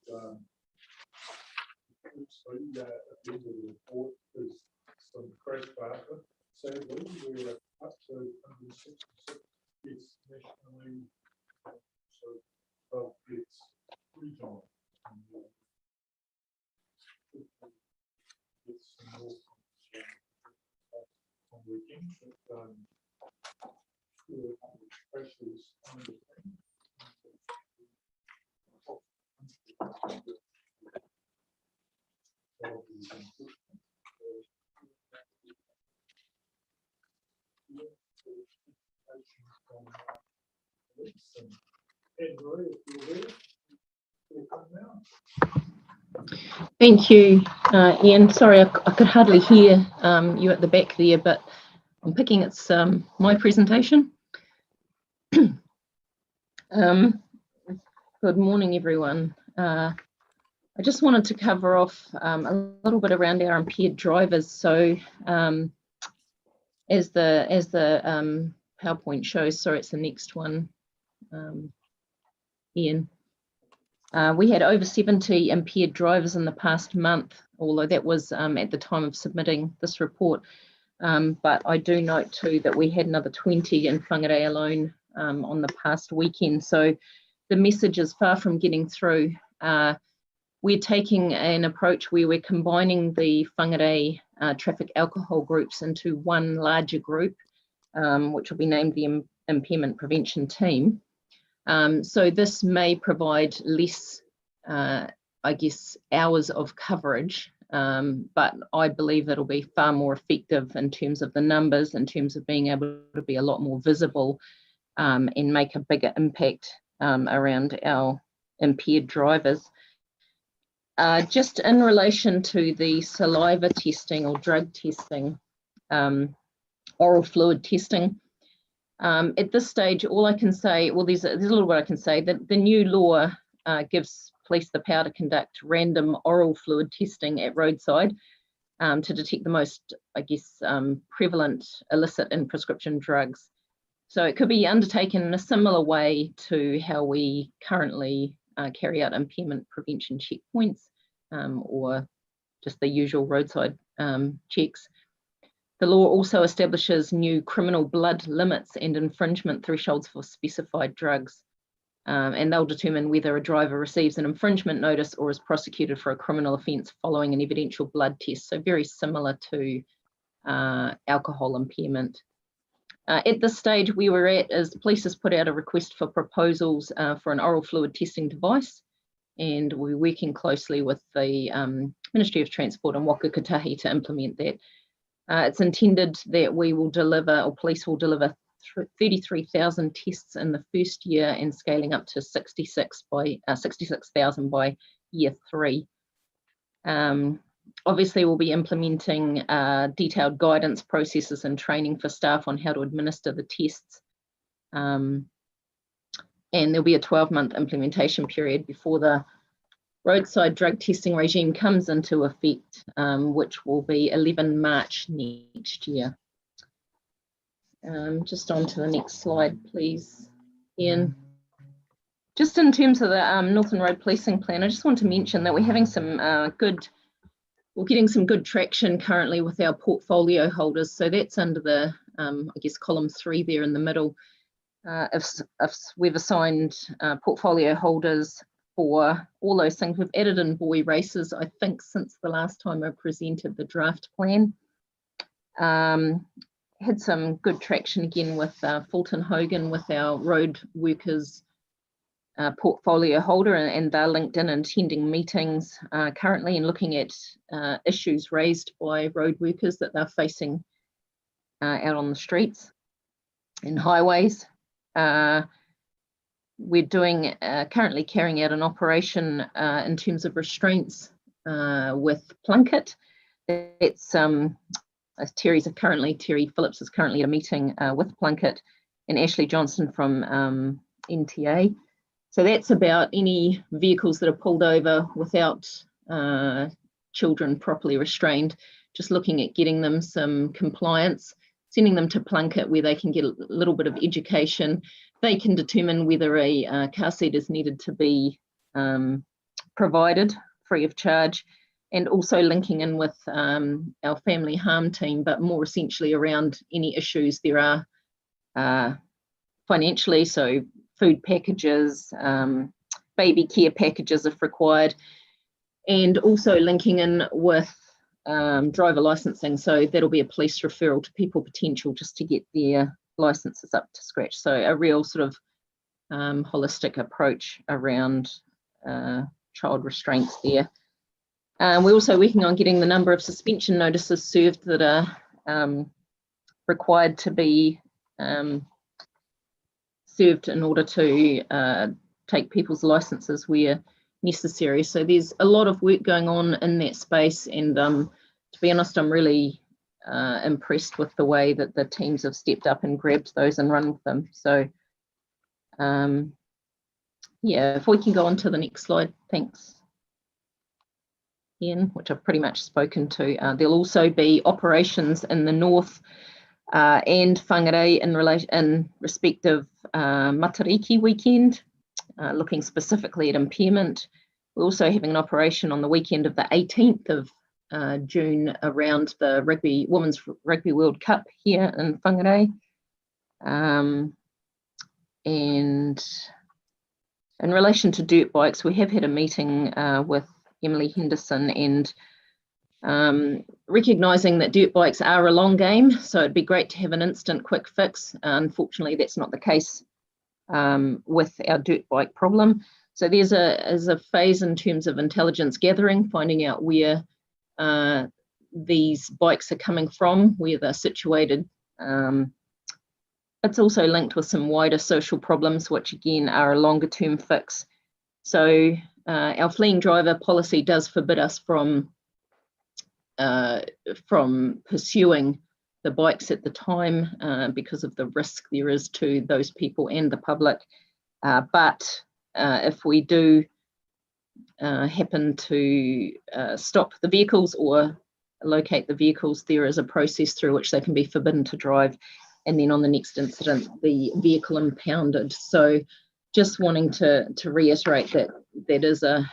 [SPEAKER 3] the at the end of the report is some crash data. Sadly, we're up to 166 deaths nationally, so 12 deaths regionally. It's more on weekend, but crashes on the
[SPEAKER 8] Thank you, Ian. Sorry, I could hardly hear you at the back there, but I'm picking it's my presentation. Good morning, everyone. I just wanted to cover off a little bit around our impaired drivers. So as the PowerPoint shows, sorry, it's the next one, Ian. We had over 70 impaired drivers in the past month, although that was at the time of submitting this report. But I do note too that we had another 20 in Whangarei alone on the past weekend. So the message is far from getting through. We're taking an approach where we're combining the Whangarei traffic alcohol groups into one larger group, which will be named the Impairment Prevention Team. So this may provide less, I guess, hours of coverage, but I believe it'll be far more effective in terms of the numbers, in terms of being able to be a lot more visible and make a bigger impact around our impaired drivers. Just in relation to the saliva testing or drug testing, oral fluid testing, at this stage, all I can say, well, there's a little bit I can say, that the new law gives police the power to conduct random oral fluid testing at roadside to detect the most, I guess, prevalent illicit and prescription drugs. So it could be undertaken in a similar way to how we currently carry out impairment prevention checkpoints or just the usual roadside checks. The law also establishes new criminal blood limits and infringement thresholds for specified drugs, and they'll determine whether a driver receives an infringement notice or is prosecuted for a criminal offence following an evidential blood test, so very similar to alcohol impairment. At this stage we were at is police has put out a request for proposals for an oral fluid testing device, and we're working closely with the Ministry of Transport and Waka Kotahi to implement that. It's intended that we will deliver, or police will deliver 33,000 tests in the first year and scaling up to 66,000 by year 3. Obviously, we'll be implementing detailed guidance processes and training for staff on how to administer the tests. And there'll be a 12-month implementation period before the roadside drug testing regime comes into effect, which will be 11 March next year. Just on to the next slide, please, Ian. Just in terms of the Northern Road Policing Plan, I just want to mention that we're having some we're getting some good traction currently with our portfolio holders. So that's under the, I guess, column 3 there in the middle. If we've assigned portfolio holders for all those things, we've added in buoy races, I think, since the last time I presented the draft plan. Had some good traction again with Fulton Hogan with our road workers portfolio holder, and they're linked in and attending meetings currently and looking at issues raised by road workers that they're facing out on the streets and highways. We're doing currently carrying out an operation in terms of restraints with Plunkett. It's Terry Phillips is currently at a meeting with Plunkett and Ashley Johnson from NTA. So that's about any vehicles that are pulled over without children properly restrained, just looking at getting them some compliance, sending them to Plunkett where they can get a little bit of education. They can determine whether a car seat is needed to be provided free of charge, and also linking in with our family harm team, but more essentially around any issues there are financially, so food packages, baby care packages if required, and also linking in with driver licensing. So that'll be a police referral to people potential just to get their licenses up to scratch. So a real sort of holistic approach around child restraints there. We're also working on getting the number of suspension notices served that are required to be served in order to take people's licenses where necessary. So there's a lot of work going on in that space, and to be honest, I'm really impressed with the way that the teams have stepped up and grabbed those and run with them. So yeah, if we can go on to the next slide, thanks, Ian, which I've pretty much spoken to. There'll also be operations in the north and Whangarei in respect of Matariki weekend, looking specifically at impairment. We're also having an operation on the weekend of the 18th of June around the Women's Rugby World Cup here in Whangarei. And in relation to dirt bikes, we have had a meeting with Emily Henderson, and recognising that dirt bikes are a long game, so it'd be great to have an instant quick fix. Unfortunately, that's not the case with our dirt bike problem. So there's a phase in terms of intelligence gathering, finding out where these bikes are coming from, where they're situated. It's also linked with some wider social problems, which again are a longer term fix. So our fleeing driver policy does forbid us from pursuing the bikes at the time because of the risk there is to those people and the public. But if we do happen to stop the vehicles or locate the vehicles, there is a process through which they can be forbidden to drive, and then on the next incident, the vehicle impounded. So just wanting to reiterate that that is a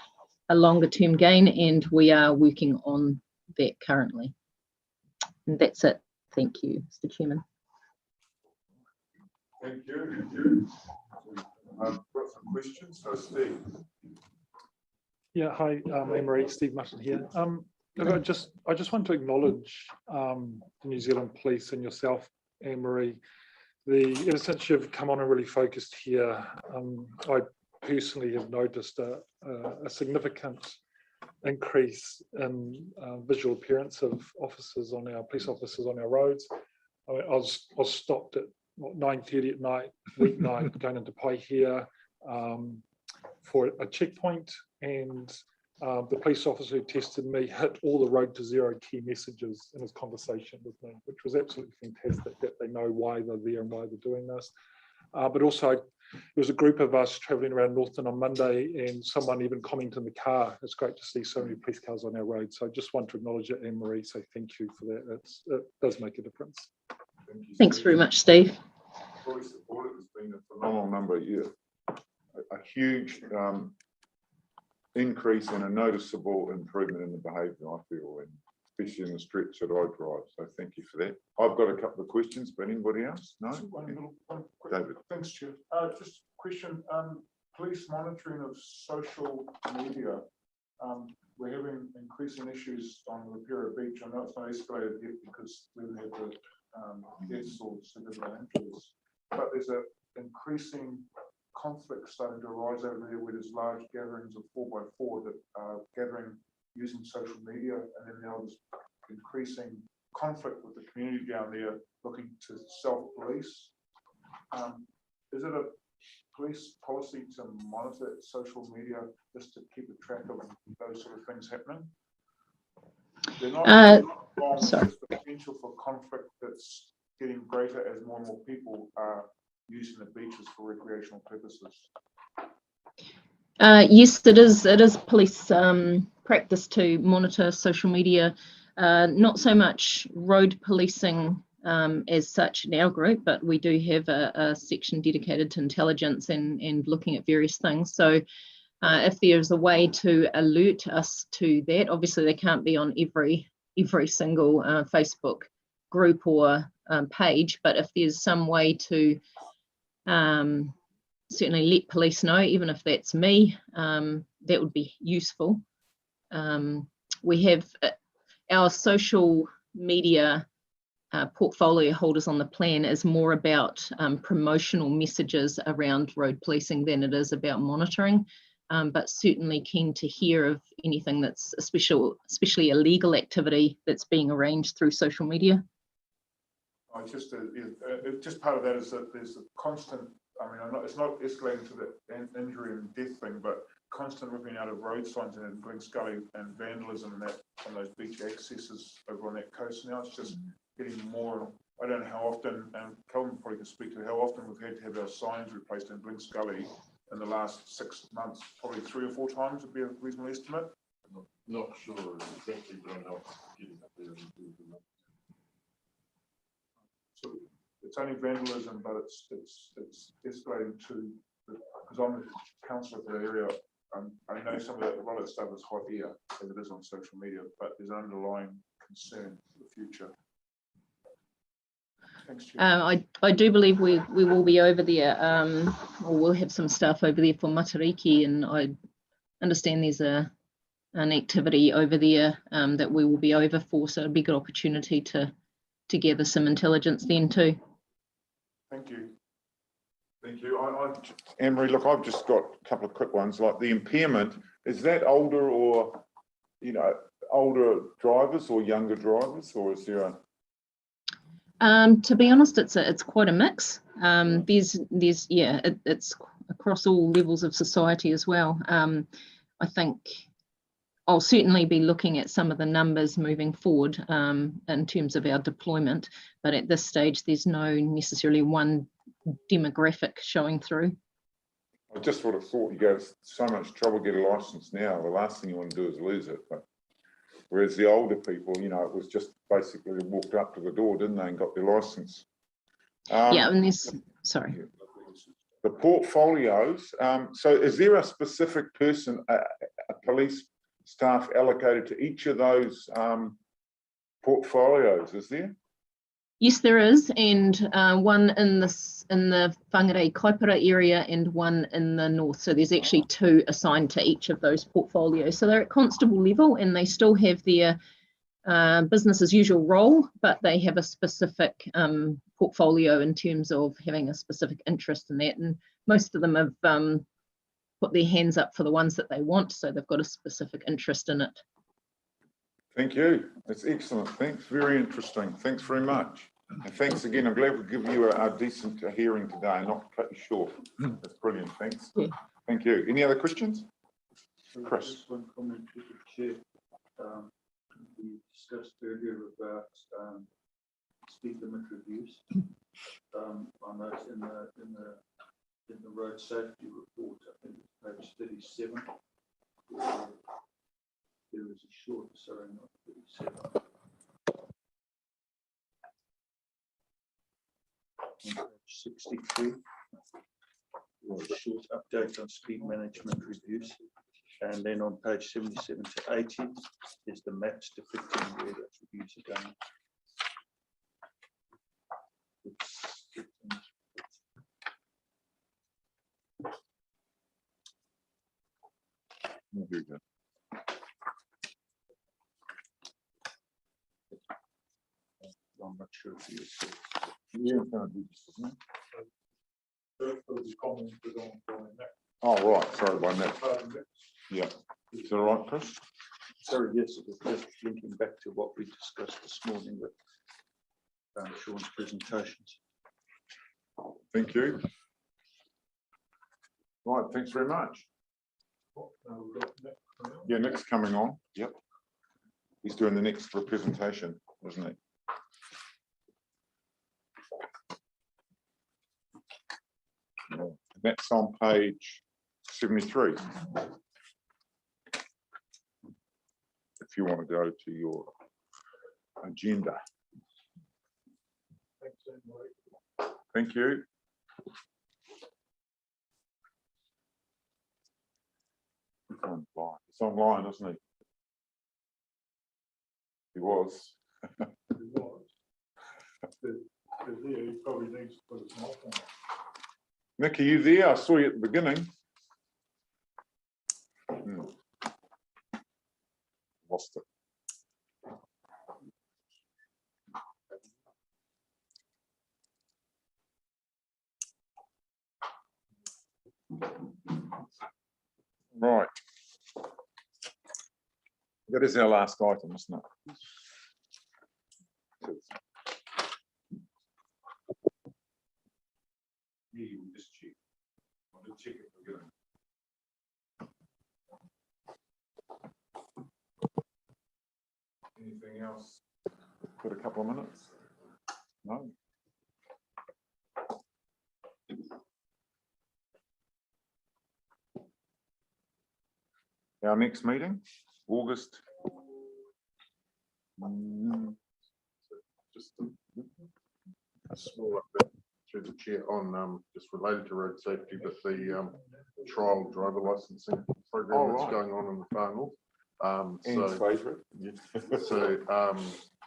[SPEAKER 8] longer term gain, and we are working on that currently. And that's it. Thank you, Mr. Chairman.
[SPEAKER 1] Thank you. I've got some questions, so Steve.
[SPEAKER 3] Yeah, hi, Anne-Marie, Steve Mutton here. Look, I just want to acknowledge the New Zealand Police and yourself, Anne-Marie. Ever since you've come on and really focused here, I personally have noticed a significant increase in visual appearance of police officers on our roads. I was stopped at 9:30 at night, weeknight, going into Paihia for a checkpoint, and The police officer who tested me hit all the road to zero key messages in his conversation with me, which was absolutely fantastic that they know why they're there and why they're doing this. But also, there was a group of us travelling around Northton on Monday, and someone even commented in the car. It's great to see so many police cars on our road. So I just want to acknowledge it, Anne-Marie, say thank you for that. It does make a difference.
[SPEAKER 8] Thanks very much, Steve.
[SPEAKER 1] Fully supported. It's been a phenomenal number of years. A huge increase and a noticeable improvement in the behaviour, I feel, and especially in the stretch that I drive. So thank you for that. I've got a couple of questions, but anybody else? No?
[SPEAKER 5] One quick-
[SPEAKER 1] David.
[SPEAKER 5] Thanks, Chair. Just a question, police monitoring of social media. We're having increasing issues on Ripera Beach. I know it's not escalated yet because we haven't had the deaths or significant injuries, but there's an increasing conflict starting to arise over there where there's large gatherings of 4x4 that are gathering using social media, and then now there's increasing conflict with the community down there looking to self-police. Is it a police policy to monitor social media just to keep a track of those sort of things happening? They're not wrong, it's
[SPEAKER 8] sorry.
[SPEAKER 5] just the potential for conflict that's getting greater as more and more people are using the beaches for recreational purposes.
[SPEAKER 8] Yes, it is police practice to monitor social media. Not so much road policing as such in our group, but we do have a section dedicated to intelligence and looking at various things. So if there's a way to alert us to that, obviously they can't be on every single Facebook group or page, but if there's some way to certainly let police know, even if that's me, that would be useful. We have our social media portfolio holders on the plan is more about promotional messages around road policing than it is about monitoring, but certainly keen to hear of anything that's especially illegal activity that's being arranged through social media.
[SPEAKER 5] Just part of that is that there's a constant, I mean, it's not escalating to the injury and death thing, but constant ripping out of road signs and Glen Scully and vandalism and that on those beach accesses over on that coast now. It's just getting more. I don't know how often, and Kelvin probably can speak to how often we've had to have our signs replaced in Glen Scully in the last 6 months. Probably 3 or 4 times would be a reasonable estimate.
[SPEAKER 9] Not sure exactly, but I'm not getting up there.
[SPEAKER 5] So it's only vandalism, but it's escalating to, because I'm the councillor for the area. I know some of that, a lot of that stuff is hot air as it is on social media, but there's an underlying concern for the future. Thanks, Chair.
[SPEAKER 8] I do believe we will be over there, or we'll have some staff over there for Matariki, and I understand there's an activity over there that we will be over for, so it'll be a good opportunity to gather some intelligence then too.
[SPEAKER 5] Thank you.
[SPEAKER 1] Thank you. Anne-Marie, look, I've just got a couple of quick ones. Like the impairment, is that older or, older drivers or younger drivers, or is there a...
[SPEAKER 8] To be honest, it's quite a mix. It's across all levels of society as well. I think I'll certainly be looking at some of the numbers moving forward in terms of our deployment, but at this stage, there's no necessarily one demographic showing through.
[SPEAKER 1] I just would have thought you go to so much trouble to get a license now. The last thing you want to do is lose it. But whereas the older people, it was just basically they walked up to the door, didn't they, and got their license.
[SPEAKER 8] Yeah, and there's, sorry.
[SPEAKER 1] The portfolios. So is there a specific person, a police staff allocated to each of those portfolios, is there?
[SPEAKER 8] Yes, there is, and one in the Whangarei Kaipara area and one in the north. So there's actually 2 assigned to each of those portfolios. So they're at constable level and they still have their business as usual role, but they have a specific portfolio in terms of having a specific interest in that. And most of them have put their hands up for the ones that they want, so they've got a specific interest in it. Thank you. That's excellent. Thanks. Very interesting. Thanks very much. And thanks again. I'm glad we give you a decent hearing today, not cut you short. That's brilliant. Thanks. Yeah. Thank you. Any other questions?
[SPEAKER 1] Chris.
[SPEAKER 6] Just one comment to the chair. We discussed earlier about speed limit reviews. I noticed in the road safety report, I think it's page 37. There is a short, sorry, not 37. On page 63. A short update on speed management reviews. And then on page 77 to 80 is the maps depicting where those reviews are going.
[SPEAKER 1] Very good.
[SPEAKER 6] I'm not sure if you.
[SPEAKER 1] Yeah, it's gonna be just, isn't it?
[SPEAKER 3] Those comments on that.
[SPEAKER 1] Oh, right, sorry about that. Yeah, is that all right, Chris?
[SPEAKER 6] Sorry, yes, it was just linking back to what we discussed this morning with Sean's presentations.
[SPEAKER 1] Thank you. Right, thanks very much. Yeah, Nick's coming on. Yep. He's doing the next representation, isn't he? Yeah, that's on page 73. If you want to go to your agenda. Thank you. It's online, isn't he? He was.
[SPEAKER 3] He probably needs to put his mouth on.
[SPEAKER 1] Nick, are you there? I saw you at the beginning. Lost it. Right. That is our last item, isn't it? Just check. I did check it again. Anything else? Got a couple of minutes? No. Our next meeting, August.
[SPEAKER 9] Just a small update through the chair on just related to road safety, but the trial driver licensing program that's going on in the far north.
[SPEAKER 1] Ian's favourite.
[SPEAKER 9] So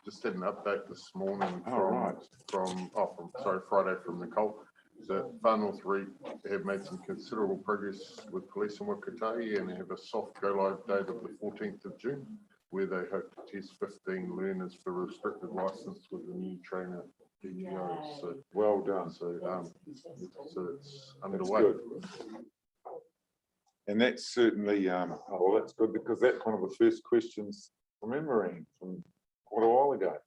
[SPEAKER 9] just had an update this morning from Friday from Nicole. The Far North Reef have made some considerable progress with police in Waipu and have a soft go live date of the 14th of June, where they hope to test 15 learners for restricted license with the new trainer DGO. So
[SPEAKER 1] well done.
[SPEAKER 9] So it's underway.
[SPEAKER 1] That's good. And that's certainly well, that's good because that's one of the first questions from Emery from quite a while ago.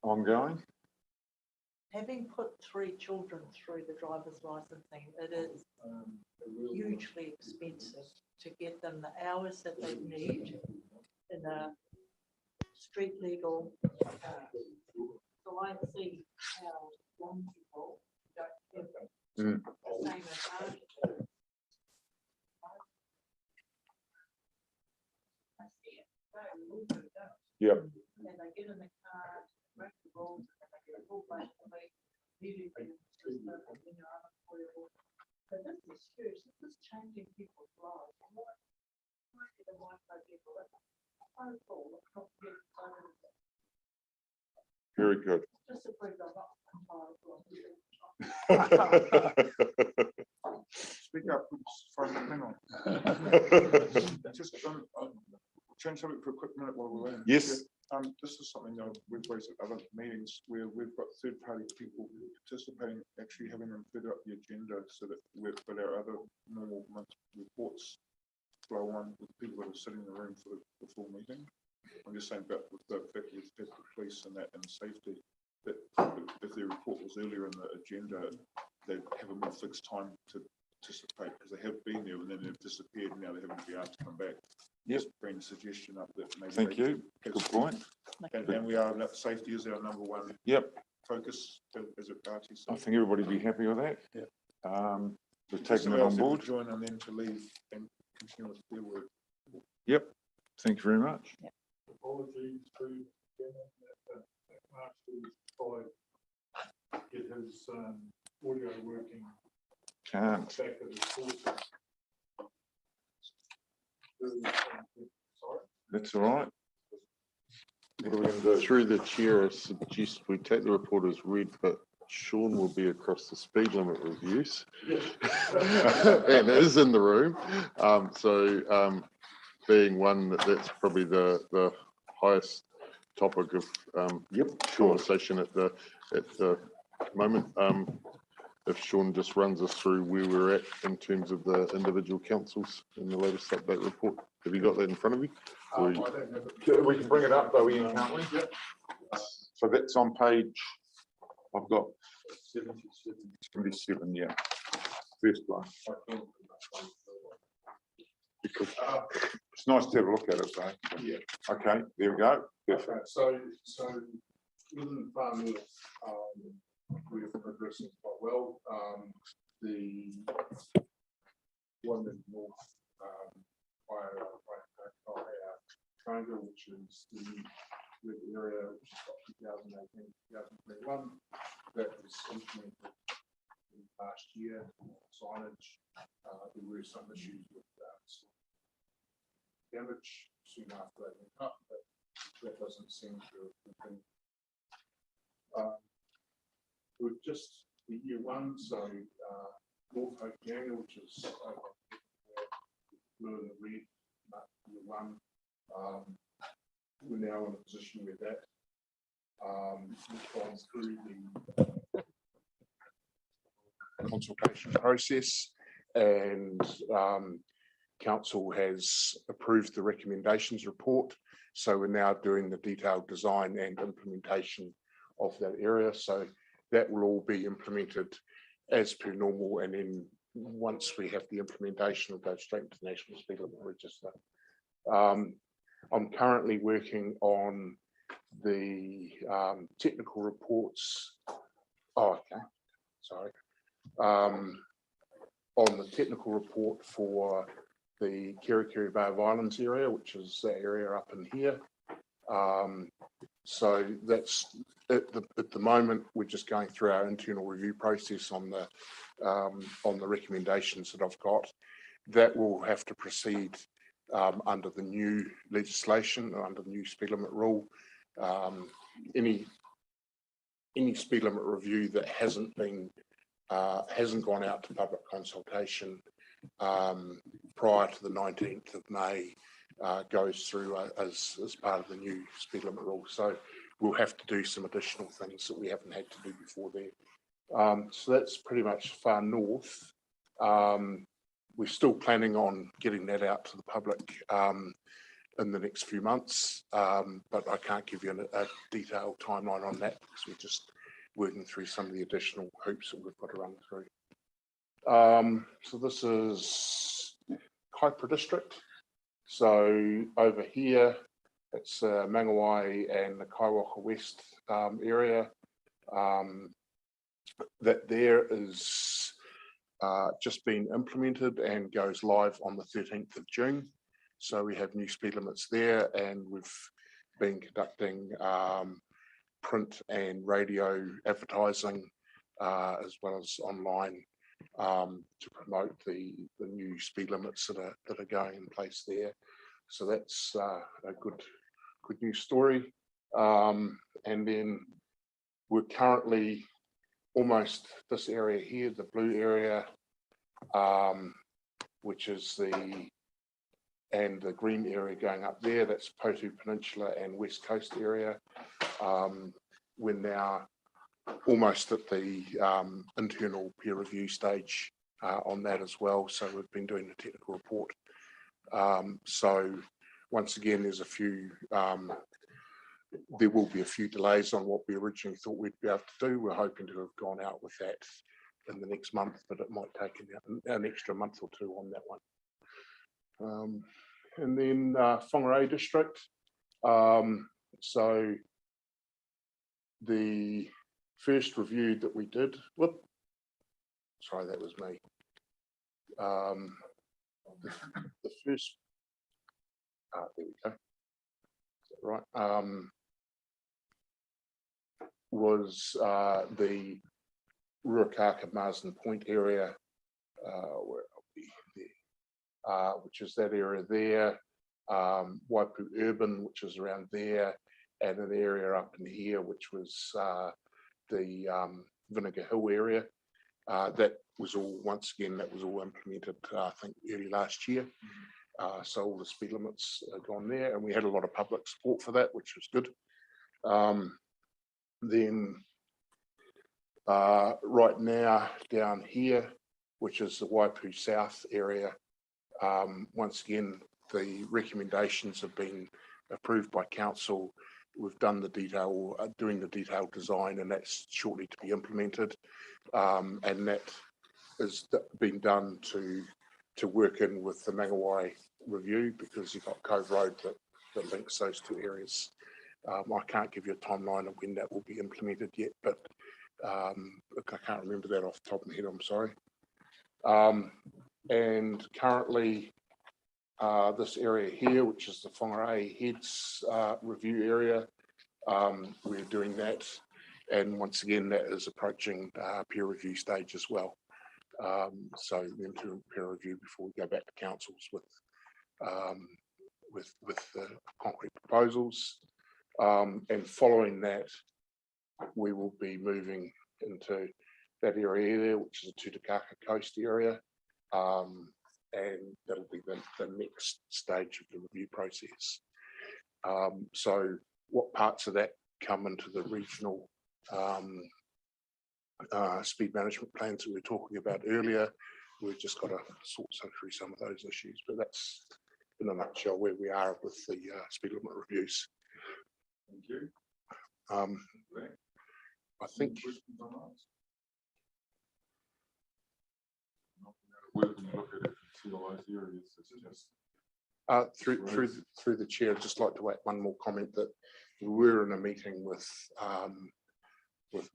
[SPEAKER 1] Ongoing.
[SPEAKER 2] Having put 3 children through the driver's licensing, it is hugely expensive to get them the hours that they need in a street legal. So I see how young people don't have the same advantage. I see it.
[SPEAKER 1] Yep.
[SPEAKER 2] And they get in the car, break the rules, and they get a full bunch of really unemployable. But this is huge. This is changing people's lives.
[SPEAKER 1] Very good.
[SPEAKER 2] Just to prove I'm not
[SPEAKER 5] Speak up, hang on. Just change something for a quick minute while we're in.
[SPEAKER 1] Yes.
[SPEAKER 5] This is something that we've raised at other meetings where we've got third-party people participating, actually having them further up the agenda so that we've got our other normal month reports flow on with people that are sitting in the room for the full meeting. I'm just saying about with the fact that the police and that and safety, that if their report was earlier in the agenda, they'd have a more fixed time to participate because they have been there and then they've disappeared and now they haven't been able to come back.
[SPEAKER 1] Yep.
[SPEAKER 5] Just bring a suggestion up that maybe.
[SPEAKER 1] Thank
[SPEAKER 5] they
[SPEAKER 1] you.
[SPEAKER 5] have
[SPEAKER 1] Good
[SPEAKER 5] some-
[SPEAKER 1] point.
[SPEAKER 5] And we are, safety is our number one
[SPEAKER 1] Yep,
[SPEAKER 5] focus as a party. So
[SPEAKER 1] I think everybody would be happy with that.
[SPEAKER 5] Yep.
[SPEAKER 1] We've taken it on board.
[SPEAKER 5] Join and then to leave and continue with their work.
[SPEAKER 1] Yep, thank you very much.
[SPEAKER 3] Apologies to Mark who's tried to get his audio working
[SPEAKER 1] Can't.
[SPEAKER 3] back at his sources. Sorry.
[SPEAKER 1] That's all right.
[SPEAKER 9] What are we gonna do? Through the chair, I suggest we take the report as read, but Sean will be across the speed limit reviews. And is in the room. Being one that's probably the highest topic of conversation at the moment. If Sean just runs us through where we're at in terms of the individual councils in the latest update report. Have you got that in front of you? Or you-
[SPEAKER 1] We can bring it up though, Ian, can't we? So that's on page, I've got 77, yeah. First one. Because it's nice to have a look at it, though.
[SPEAKER 10] Yeah.
[SPEAKER 1] Okay, there we go.
[SPEAKER 10] Okay, so within Far North, we're progressing quite well. The one in North, Triangle, which is the red area, which is 2018, 2021, that was implemented in last year, signage. There were some issues with damage soon after that went up, but that doesn't seem to have been. We've just the year one, so North Hope area, which is blue and red, year one. We're now in a position where that we've gone through the consultation process, and council has approved the recommendations report. So we're now doing the detailed design and implementation of that area. So that will all be implemented as per normal. And then once we have the implementation, it'll go straight into the National Speed Limit Register. I'm currently working on the technical reports. Oh, okay, sorry. On the technical report for the Kerikeri Bay of Islands area, which is that area up in here. So that's at the moment, we're just going through our internal review process on the recommendations that I've got. That will have to proceed under the new legislation, or under the new speed limit rule. Any speed limit review that hasn't gone out to public consultation prior to the 19th of May goes through as part of the new speed limit rule. So we'll have to do some additional things that we haven't had to do before there. So that's pretty much Far North. We're still planning on getting that out to the public in the next few months, but I can't give you a detailed timeline on that because we're just working through some of the additional hoops that we've got to run through. So this is Kaipara District. So over here, it's Mangawai and the Kaiwaka West area. That there is just been implemented and goes live on the 13th of June. So we have new speed limits there, and we've been conducting print and radio advertising as well as online to promote the new speed limits that are going in place there. So that's a good news story. And then we're currently almost this area here, the blue area, which is the green area going up there. That's Potu Peninsula and West Coast area. We're now almost at the internal peer review stage on that as well. So we've been doing the technical report. So once again, there's a few, there will be a few delays on what we originally thought we'd be able to do. We're hoping to have gone out with that in the next month, but it might take an extra month or two on that one. And then Whangarei district. So the first review that we did, sorry, that was me. The first, there we go. Right. Was the Ruakaka Marsden Point area, where are we there? Which is that area there, Waipu Urban, which is around there, and an area up in here, which was the Vinegar Hill area. That was all, once again, that was all implemented, I think, early last year. So all the speed limits are gone there, and we had a lot of public support for that, which was good. Then right now down here, which is the Waipu South area, once again, the recommendations have been approved by council. We've done the detail, doing the detailed design, and that's shortly to be implemented. And that has been done to work in with the Mangawai review, because you've got Cove Road that links those two areas. I can't give you a timeline of when that will be implemented yet, but I can't remember that off the top of my head, I'm sorry. And currently, this area here, which is the Whangarei Heads review area, we're doing that. And once again, that is approaching peer review stage as well. So then to peer review before we go back to councils with the concrete proposals. And following that, we will be moving into that area there, which is the Tutakaka Coast area. And that'll be the next stage of the review process. So what parts of that come into the regional speed management plans that we were talking about earlier? We've just got to sort through some of those issues, but that's in a nutshell where we are with the speed limit reviews.
[SPEAKER 1] Thank you.
[SPEAKER 10] I think
[SPEAKER 1] Where can you look at it, see all those areas? It's just
[SPEAKER 10] through the chair, I'd just like to add one more comment that we were in a meeting with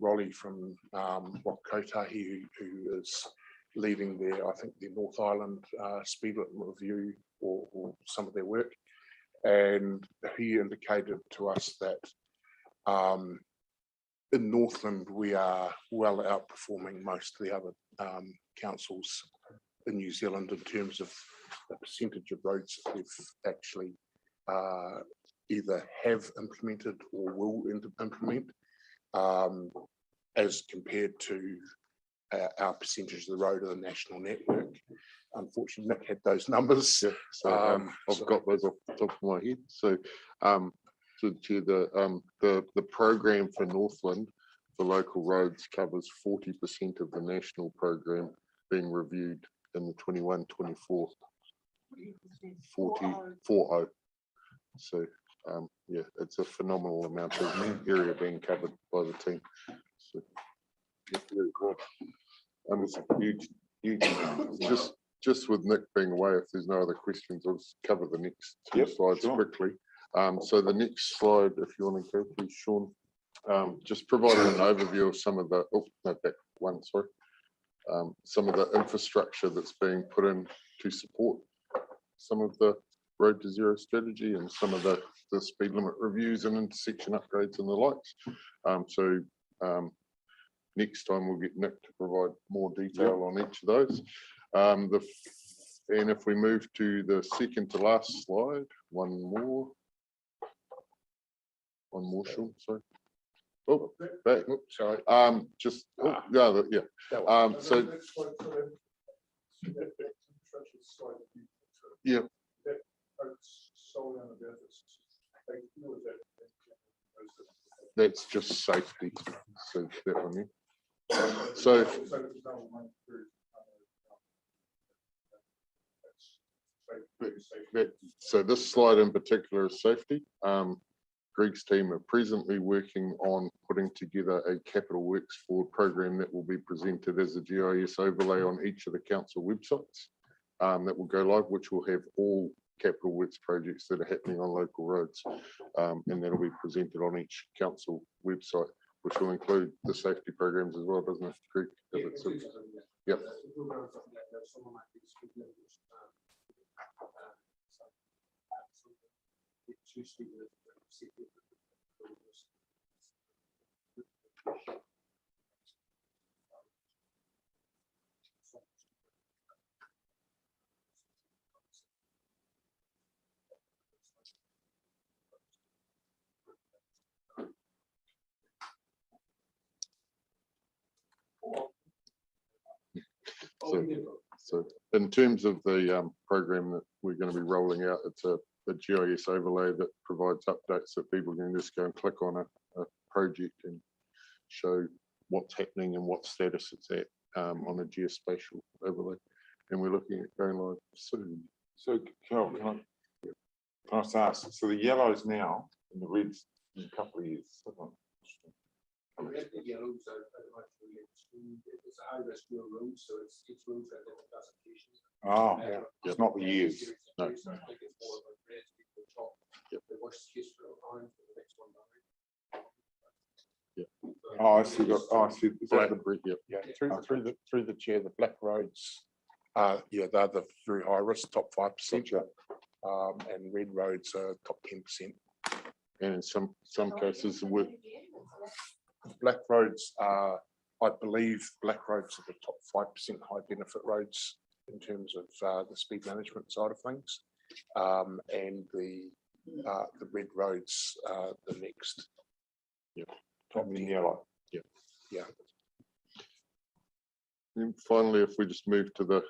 [SPEAKER 10] Rolly from Kotahi, who is leading their, I think, the North Island speed limit review or some of their work. And he indicated to us that in Northland, we are well outperforming most of the other councils in New Zealand in terms of the percentage of roads that we've actually either have implemented or will implement, as compared to our percentage of the road of the national network. Unfortunately, Nick had those numbers.
[SPEAKER 9] Yeah, so I've got those off the top of my head. So to the program for Northland for local roads covers 40% of the national program being reviewed in the 21-24 40. So yeah, it's a phenomenal amount of area being covered by the team. So yeah, really cool. It's huge. Just with Nick being away, if there's no other questions, I'll just cover the next two slides quickly. So the next slide, if you want to go, please, Sean. Just providing an overview of some of the, back one, sorry. Some of the infrastructure that's being put in to support some of the Road to Zero strategy and some of the speed limit reviews and intersection upgrades and the likes. Next time we'll get Nick to provide more detail on each of those. And if we move to the second to last slide, one more, Sean, sorry. Oh, back, sorry. Just, yeah. That's just safety. So that one, yeah. So this slide in particular is safety. Greg's team are presently working on putting together a capital works forward program that will be presented as a GIS overlay on each of the council websites that will go live, which will have all capital works projects that are happening on local roads. And that'll be presented on each council website, which will include the safety programs as well, doesn't it, Greg? Yep. So in terms of the program that we're going to be rolling out, it's a GIS overlay that provides updates that people can just go and click on a project and show what's happening and what status it's at on a geospatial overlay. And we're looking at going live soon.
[SPEAKER 1] So Carol, can I just ask, so the yellows now and the reds in a couple of years?
[SPEAKER 11] The yellows are it's a high risk road, so it's roads that have classifications.
[SPEAKER 1] Oh, it's not the years.
[SPEAKER 9] No.
[SPEAKER 11] It's more about red, people top. The worst case for orange for the next one down.
[SPEAKER 1] Oh, I see. I see. Is that the
[SPEAKER 10] Yeah, through the chair, the black roads, yeah, they're the very high risk, top 5%. And red roads are top 10%.
[SPEAKER 9] And in some cases, the work.
[SPEAKER 10] Black roads are, I believe, black roads are the top 5% high benefit roads in terms of the speed management side of things, and the red roads are the next.
[SPEAKER 9] Yeah.
[SPEAKER 1] Top in yellow.
[SPEAKER 9] Yeah.
[SPEAKER 10] Yeah.
[SPEAKER 9] And finally, if we just move to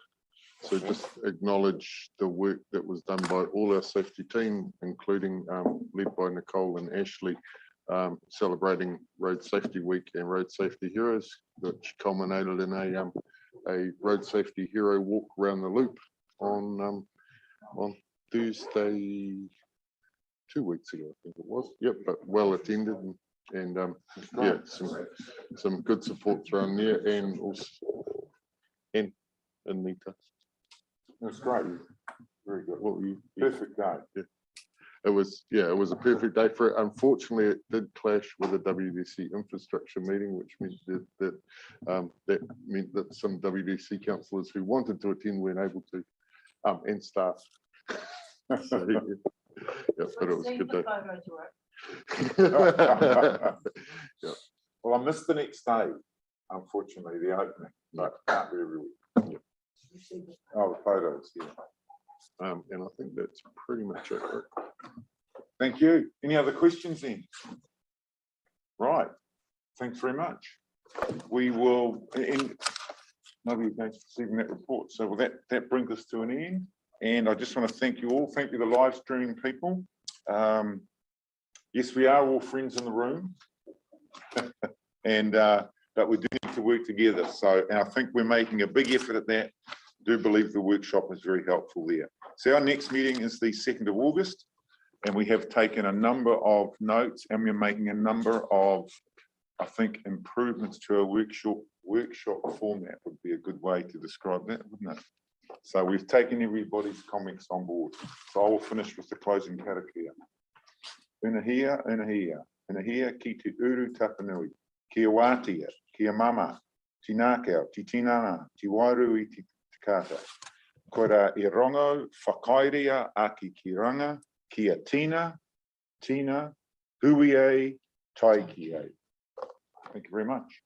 [SPEAKER 9] so just acknowledge the work that was done by all our safety team, including led by Nicole and Ashley, celebrating Road Safety Week and Road Safety Heroes, which culminated in a Road Safety Hero walk around the loop on Thursday 2 weeks ago, I think it was. Yep, but well attended and yeah, some good support thrown there, and also and Anita.
[SPEAKER 1] That's great. Very good.
[SPEAKER 9] What were you?
[SPEAKER 1] Perfect day.
[SPEAKER 9] Yeah. It was a perfect day for it. Unfortunately, it did clash with a WDC infrastructure meeting, which meant that meant that some WDC councillors who wanted to attend weren't able to, and staff. So, yeah, but it was a good day. Yeah.
[SPEAKER 1] Well, I missed the next day, unfortunately, the opening, but can't be every week.
[SPEAKER 9] Yeah.
[SPEAKER 1] Oh, the photos, yeah.
[SPEAKER 9] And I think that's pretty much it.
[SPEAKER 1] Thank you. Any other questions then? Right. Thanks very much. We will end. Nobody thanks for receiving that report. So will that brings us to an end. And I just want to thank you all. Thank you, the live streaming people. Yes, we are all friends in the room. And but we do need to work together. So, and I think we're making a big effort at that. I do believe the workshop is very helpful there. So our next meeting is the 2nd of August, and we have taken a number of notes, and we're making a number of, I think, improvements to our workshop format would be a good way to describe that, wouldn't it? So we've taken everybody's comments on board. So I will finish with the closing karakia. Unahia, unahia, unahia ki te uru tapanui, kia wātia, kia mama, tinakau, ti tinana, ti wairu I te kata. Kora I rongo, whakairea aki ki ranga, kia tina, tina, hui e, tai ki e. Thank you very much.